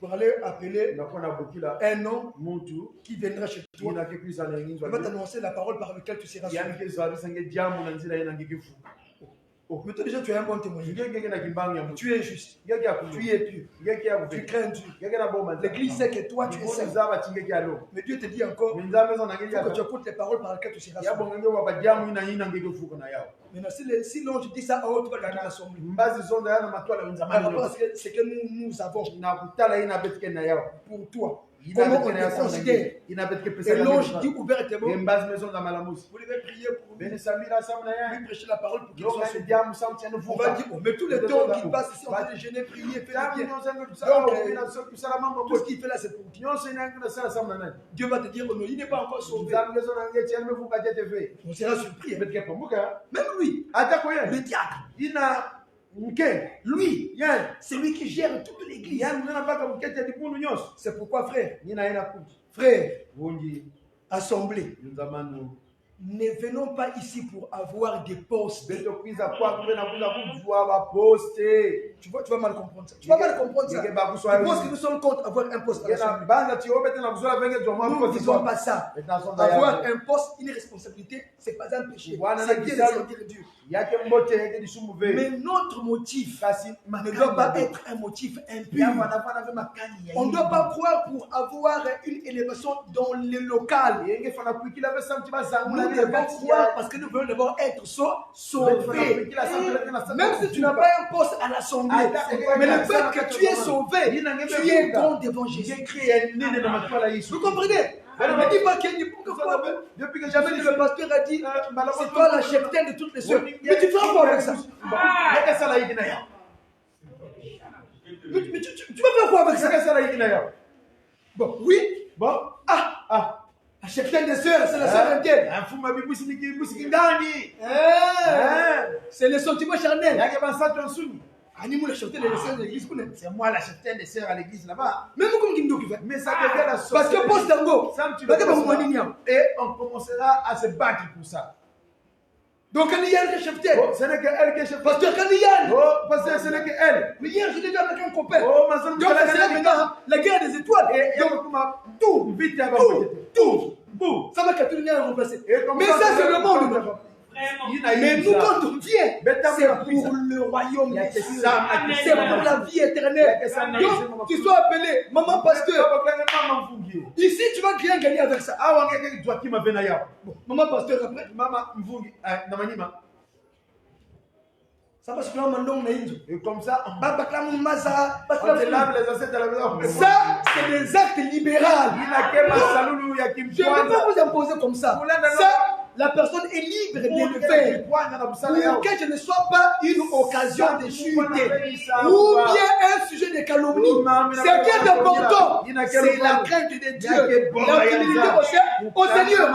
pour aller appeler na kona bokila un homme muntu qui viendra chez toi. ina ke kuisa na Il nginzwa va t'annoncer la parole par laquelle tu seras sauvé. yani ke zwa bisange jamu na nzira ina ngeke fu Oh, mais toi déjà tu as un bon témoignage. ngeke na kimbangi ya mutu Tu es juste. ngeke ya Tu kutu es pur. ngeke ya Tu kutu crains Dieu. ngeke na bomba L'église sait que toi tu es saint. zaba chingeke alo Mais Dieu te dit encore, nzambe zona ngeke il faut que tu ya écoutes les paroles par lesquelles tu seras ya sauvé. bonga ngeke wa jamu ina ngeke fu kana yao Maintenant, si l'ange dit ça à haute voix, tu vas l'assombrer. mbazi zonda yana matwala Par nzamani rapport à ce que nous avons na kutala ina betike na yao pour toi. ina Comment on betike na te yao considère? ina betike pesa Et ya l'ange dit ouvertement, mbazi mezo na malamusi vous devez prier pour bene lui, samira samna ya lui prêcher la parole pour qu'il yo soit ngani sauvé. jamu sauti ya On nufuka va dire, oh, mais tous les temps qu'il passe ici, on va déjeuner, prier, faire le bien. Tout ce qu'il fait là, c'est pour Dieu. Dieu va te dire, oh non, il n'est pas encore sauvé. On sera surpris. Hein. Même lui, le diacre, lui, c'est lui qui gère toute l'église. C'est pourquoi, frère, assemblée, ne venons pas ici pour avoir des postes. Tu vas mal comprendre ça. Tu vas mal comprendre ça. Tu penses que nous sommes contre avoir un poste à l'assemblée. Nous ne disons pas ça. Avoir un poste, une responsabilité, ce n'est pas un péché. C'est bien de servir Dieu. Mais notre motif ne doit pas être un motif impur. On ne doit pas croire pour avoir une élévation dans le local. Nous devons croire parce que nous voulons d'abord être sauvés. Même si tu n'as pas un poste à l'assemblée, mais le fait que tu es sauvé, tu es bon devant Jésus-Christ. Vous comprenez? Ne dis pas qu'il y a pourquoi depuis que jamais le pasteur a dit c'est toi la cheptaine de toutes les sœurs. Mais tu feras quoi avec ça? Mais tu vas faire quoi avec ça? Bon, oui. Bon, la cheptaine des sœurs, c'est la sœur indienne. C'est le sentiment charnel. Animaux la cheptaine des sœurs de l'église. C'est moi la cheptaine des sœurs à l'église là-bas. Même comme Gindo qui fait. Mais ça devient la Parce que poste d'ango. Et on commencera à se battre pour ça. Donc, quand il y a une cheptaine. Ce n'est qu'elle qui est cheptaine. Pasteur, quand il y a. Oh, parce que ce n'est qu'elle. Mais hier, j'étais déjà avec un copain. Oh, ma soeur, donc, c'est maintenant la guerre des étoiles. Et donc, tout, vite, tout. Ça va continuer à remplacer. Et comme Mais ça, c'est le monde. Vraiment. Mais nous, quand on vient, c'est pour le royaume Il y a des que cieux. ça, C'est pour la vie éternelle. Donc, tu sois appelé maman pasteur. Ici, tu vas rien gagner avec ça. Bon, maman pasteur après. Ça va se faire maintenant, Et comme ça, Ça, on lave les assiettes à la maison. c'est des actes libéraux. Je ne peux pas vous imposer comme ça. Ça, la personne est libre de le faire. Pour que je ne sois pas une occasion de chute ou bien un sujet de calomnie. Ce qui est important, c'est la crainte de Dieu, la fidélité au Seigneur.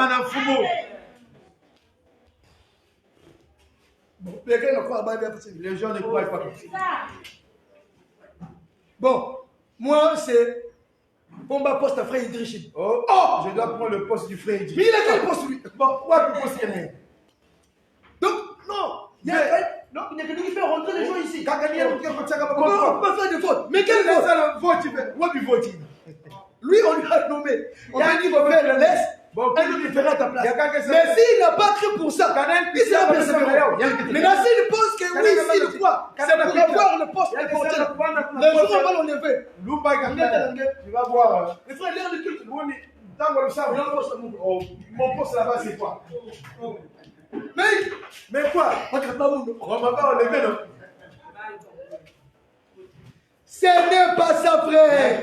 Bon, Les gens ne croient pas comme ça. Bon, moi c'est Bomba poste à frère Idrichim. Oh, je dois prendre le poste du frère Idrichim. Mais il a quel poste lui? Bon, pourquoi le poste qu'il y a? Donc, non, il n'y a que lui qui fait rentrer les gens ici. On peut faire des fautes. Mais quelle faute? Lui, on lui a nommé. On lui a dit qu'il va faire le laisse. Un autre fera à ta place. Mais s'il n'a pas cru pour ça, il sera persévérant. Maintenant, s'il pense que oui, s'il croit, c'est pour avoir le poste de porteur. Le jour où on va l'enlever, tu vas voir. les frères, l'air de culte. Mon poste là-bas, c'est quoi? Mais quoi? on ne va pas enlever, non? ce n'est pas ça, frère.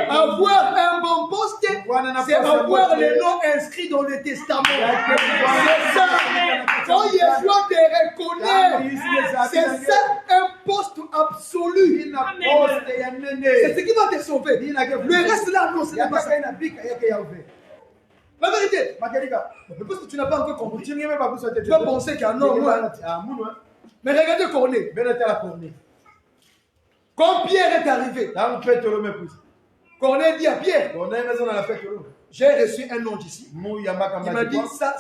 Avoir un bon poste, c'est avoir les noms inscrits dans le testament. C'est ça. Quand Yeshua te reconnaît, c'est ça un poste absolu. C'est ce qui va te sauver. Le reste là, non, ce n'est pas ça. La vérité, parce que tu n'as pas encore compris. Tu vas penser qu'il y a un homme. Mais regardez Corneille. Quand Pierre est arrivé, Corneille dit à Pierre, j'ai reçu un nom d'ici. Il m'a dit ça.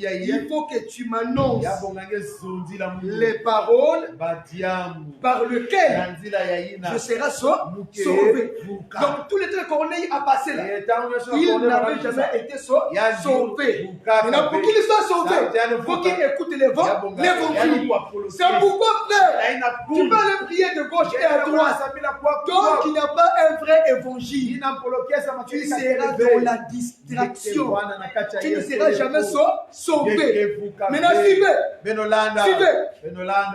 Il faut que tu m'annonces les paroles par lesquelles je serai sauvé. Donc tous les temps Corneille a passé là, il n'avait jamais été sauvé. Maintenant pour qu'il soit sauvé, il faut qu'il écoute l'évangile. C'est pourquoi frère, tu vas aller prier de gauche et à droite. Donc il n'y a pas un vrai évangile. Tu seras dans la distraction. Tu ne seras jamais sauvé. Maintenant, suivez.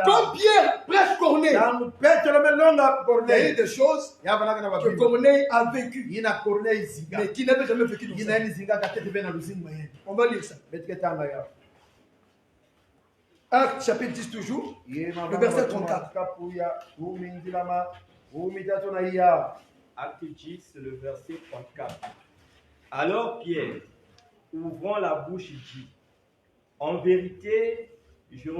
Quand Pierre prêche Corneille, il y a eu des choses que Corneille a vécues, mais qui n'avait jamais vécu dans sa vie. On va lire ça. Acte chapitre 10 toujours, le verset 34. Acte 10, le verset 34. Alors Pierre, ouvrant la bouche, dit, en vérité, je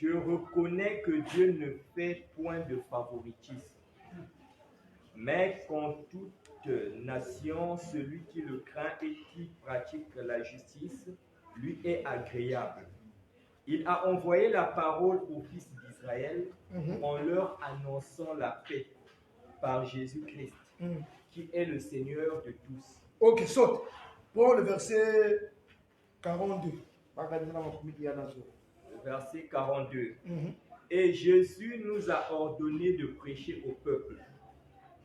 reconnais que Dieu ne fait point de favoritisme, mais qu'en toute nation, celui qui le craint et qui pratique la justice, lui est agréable. Il a envoyé la parole aux fils d'Israël en leur annonçant la paix par Jésus-Christ, qui est le Seigneur de tous. Ok, saute. Prends le verset 42. Le verset 42. Et Jésus nous a ordonné de prêcher au peuple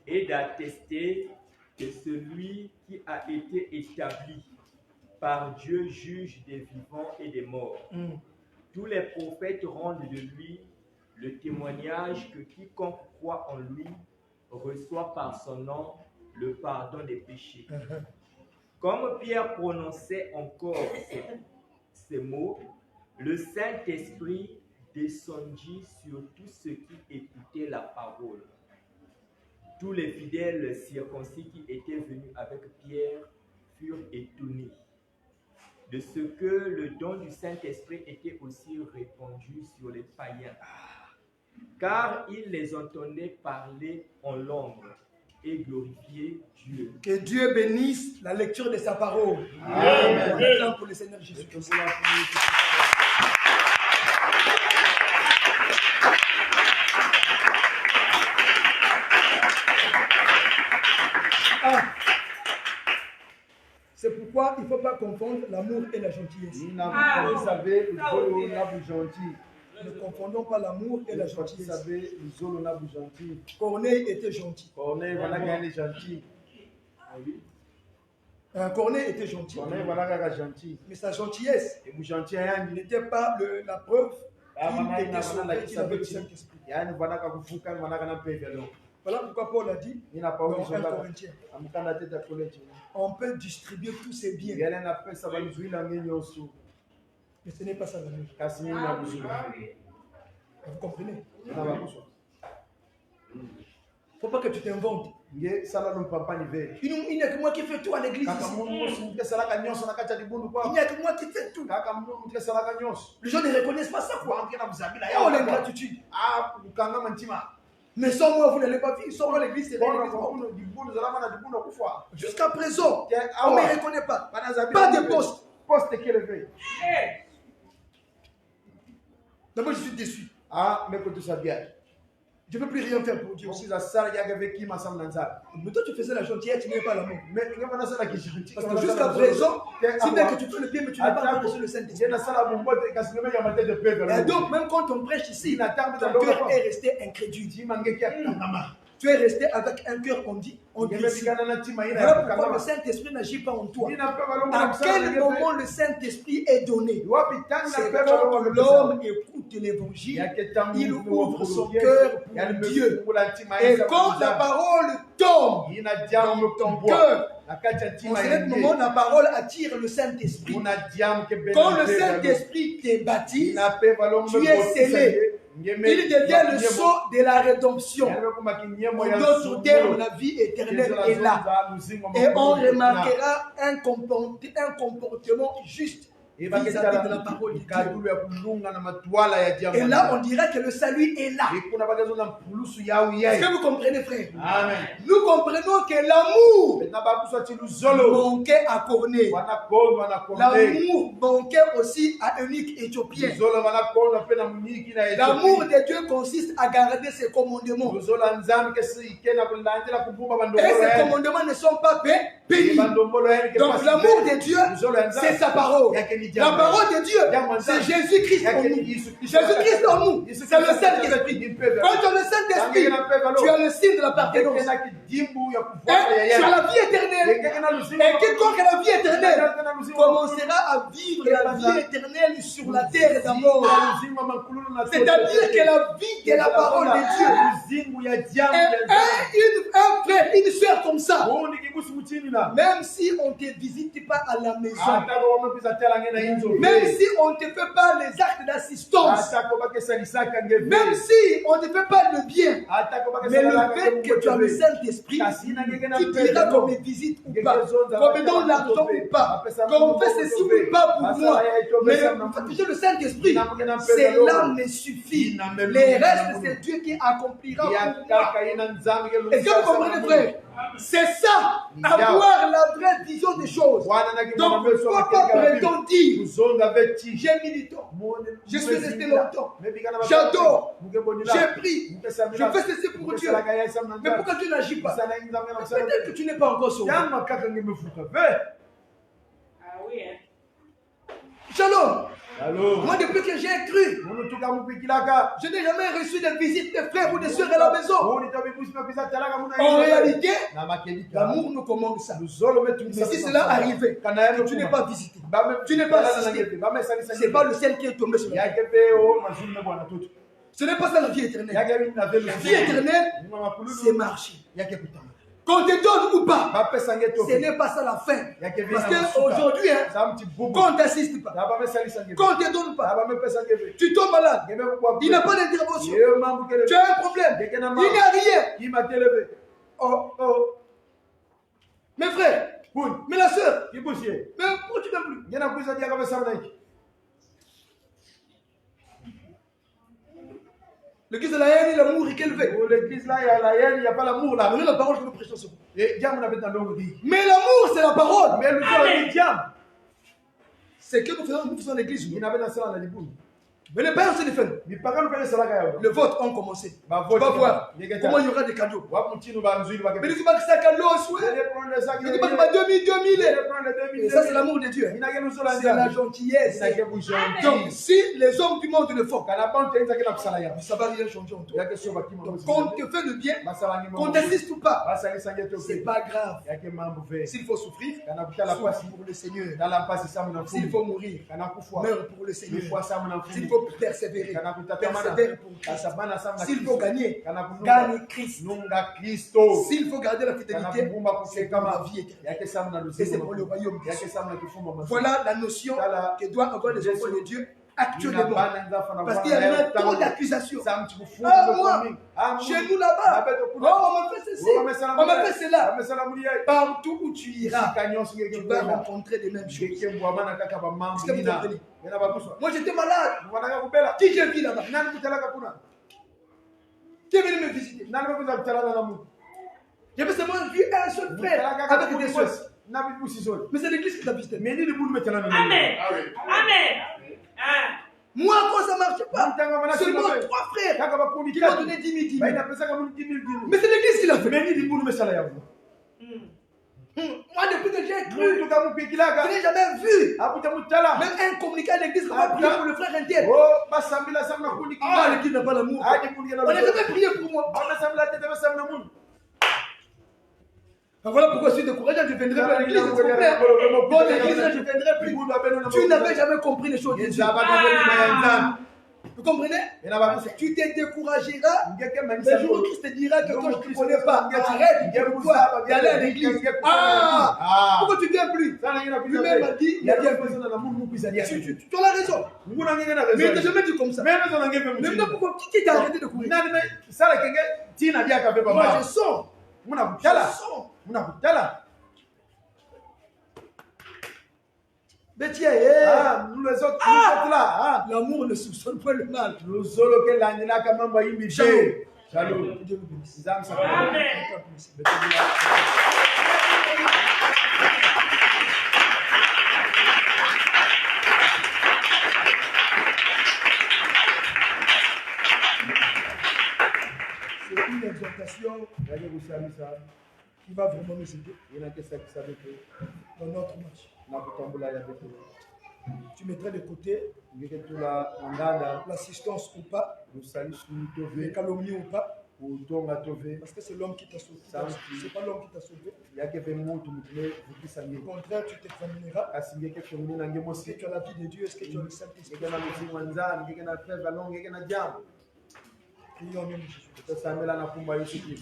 et d'attester que celui qui a été établi par Dieu juge des vivants et des morts. Tous les prophètes rendent de lui le témoignage que quiconque croit en lui reçoit par son nom le pardon des péchés. Comme Pierre prononçait encore ces mots, le Saint-Esprit descendit sur tous ceux qui écoutaient la parole. Tous les fidèles circoncis qui étaient venus avec Pierre furent étonnés de ce que le don du Saint-Esprit était aussi répandu sur les païens, car ils les entendaient parler en langue et glorifier Dieu. Que Dieu bénisse la lecture de sa parole. Amen. Pour le Seigneur Jésus-Christ. C'est ne faut pas confondre l'amour et la gentillesse. Vous savez, vous gentil. Ne confondons pas l'amour et la Vous gentillesse. savez, vous gentil. Corneille était gentil. Corneille, voilà qu'il est gentil. Corneille était gentil. Corneille, voilà qu'il est gentil. Mais sa gentillesse Et vous gentil, hein, n'était pas la preuve Ah, qu'il était sauvé, qu'il avait le Saint-Esprit. Voilà pourquoi Paul a dit dans 1 Corinthiens, on peut distribuer tous ses biens, mais ce n'est pas ça l'amour. Vous comprenez? Il ne faut pas que tu t'inventes. Il n'y a que moi qui fais tout à l'église. Il n'y a que moi qui fais tout. Les gens ne reconnaissent pas ça. Quoi. Oh, l'ingratitude. Mais sans moi, vous n'allez pas vivre. Sans moi, l'église, c'est jusqu'à présent, on ne me reconnaît pas. Pas de poste. D'abord, je suis déçu. Je ne peux plus rien faire pour Dieu. Mais toi, tu faisais la gentillesse, tu n'avais pas l'amour. Parce que jusqu'à présent, c'est bien que tu fais le bien, mais tu n'as pas encore reçu le Saint-Esprit. Et donc, même quand on prêche ici, ton cœur est resté incrédule. Tu es resté avec un cœur ondulé. Voilà pourquoi le Saint-Esprit n'agit pas en toi. À quel moment le Saint-Esprit est donné? C'est quand l'homme écoute l'évangile, il ouvre son cœur pour Dieu. Et quand la parole tombe dans ton cœur, en ce moment, la parole attire le Saint-Esprit. Quand le Saint-Esprit t'est baptisé, tu es scellé. Il devient le sceau de la rédemption. En d'autres termes, la vie éternelle est là. Et on remarquera un comportement juste vis-à-vis de la parole de Dieu. Et là, on dirait que le salut est là. Est-ce que vous comprenez, frère? Amen. Nous comprenons que l'amour manquait à Corneille. L'amour manquait aussi à Eunuque éthiopien. L'amour de Dieu consiste à garder ses commandements. Et ces commandements ne sont pas bénis. Donc l'amour de Dieu, c'est sa parole. La parole de Dieu, c'est Jésus-Christ en nous. Jésus-Christ en nous, c'est le Saint-Esprit. Quand tu as le Saint-Esprit, tu as le signe de l'appartenance. Et tu as la vie éternelle. Et quiconque a la vie éternelle commencera à vivre la vie éternelle sur la terre d'amour. C'est-à-dire que la vie de la parole de Dieu. Un frère, une soeur comme ça, même si on ne te visite pas à la maison, même si on ne te fait pas les actes d'assistance, même si on ne te fait pas le bien, mais le fait que tu as le Saint-Esprit, tu diras qu'on me visite ou pas, qu'on me donne l'argent ou pas, qu'on fait ceci ou pas pour moi. Mais le Saint-Esprit, cela me suffit. Les restes, c'est Dieu qui accomplira pour moi. Est-ce que vous comprenez, frère? C'est ça, avoir la vraie vision des choses. Donc, il ne faut pas prétendre dire, j'ai mis du temps, je suis resté longtemps, j'adore, j'ai pris, je fais ceci pour Dieu. Mais pourquoi Dieu n'agit pas? Peut-être que tu n'es pas encore sauvé. Ah oui, hein. Shalom. Alors, Moi, depuis que j'ai cru, je n'ai jamais reçu de visite de frères ou de sœurs à la maison. En réalité, l'amour nous commande ça. Mais si cela arrivait, que tu n'es pas visité, tu n'es pas assisté, ce n'est pas le ciel qui est tombé sur la terre. Ce n'est pas ça la vie éternelle. La vie éternelle, c'est marcher. Qu'on te donne ou pas, ce n'est pas ça la fin. Parce qu'aujourd'hui, quand on ne t'assiste pas, quand on ne te donne pas, tu tombes malade, il n'y a pas d'intervention, tu as un problème, il n'y a rien. Mes frères, mais la soeur, mais pourquoi tu n'aimes plus? L'église de la haine, l'amour est élevé. L'église là, il y a la haine, il n'y a pas l'amour là. Regardez la parole que nous prêchons sur vous. Et diable, on avait dans l'eau dit. Mais l'amour, c'est la parole. Mais le diable, C'est que nous faisons l'église. il n'avait dans cela dans les boules. Mais les païens aussi le font. Le vote ont commencé. Tu vas voir comment il y aura des cadeaux. Mais les gens ça cadeau, les gens 2000. Et ça c'est l'amour de Dieu. C'est la gentillesse. Donc si les hommes du monde le font, ça va rien changer en toi. Donc qu'on te fait le bien, qu'on t'assiste ou pas, c'est pas grave. S'il faut souffrir, souffre pour le Seigneur. S'il faut mourir, meurt pour le Seigneur. S'il faut persévérer, persévère pour Christ. S'il faut gagner, gagne Christ. S'il faut garder la fidélité, c'est comme la vie éternelle. Et c'est pour le royaume. Voilà la notion que doivent avoir les enfants de Dieu actuellement. Parce qu'il y a trop d'accusations. Moi, chez nous là-bas, on m'a fait ceci, on m'a fait cela. Partout où tu iras, tu vas rencontrer les mêmes choses. Est-ce que vous comprenez? Moi j'étais malade. Qui j'ai vu là-bas? Qui est venu me visiter? J'avais seulement vu un seul frère avec des soeurs. Mais c'est l'église qui t'a visité. Amen. Amen. Moi, quand ça ne marche pas, seulement 3 frères qui m'ont donné 10 000. Mais c'est l'église qui l'a fait. Moi, depuis que j'ai cru, je n'ai jamais vu même un communiqué à l'église qu'on va prier pour le frère intel. Ah, l'église n'a pas l'amour. On n'a jamais prié pour moi. Voilà pourquoi je suis découragé, je ne viendrai plus à l'église. Votre église, je ne viendrai plus. Tu n'avais jamais compris les choses de Dieu. Vous comprenez? Tu te décourageras. Le jour où Christ te dira que quand je ne te connais pas, arrête pourquoi d'aller à l'église. Pourquoi tu ne viens plus? Lui-même a dit, il y a bien plus. Tu as la raison. Mais il ne t'a jamais dit comme ça. Maintenant, pourquoi qui t'a arrêté de courir? Moi, je sens. Mais tiens, l'amour ne soupçonne pas le mal. Shalom. Dieu vous bénisse. Amen. C'est une exhortation qui va vraiment nous aider dans notre marche. Tu mettrais de côté l'assistance ou pas, les calomnies ou pas, parce que c'est l'homme qui t'a sauvé. C'est pas l'homme qui t'a sauvé. Au contraire, tu t'examineras. Est-ce que tu as la vie de Dieu? Est-ce que tu as le Saint-Esprit? Prions au nom de Jésus.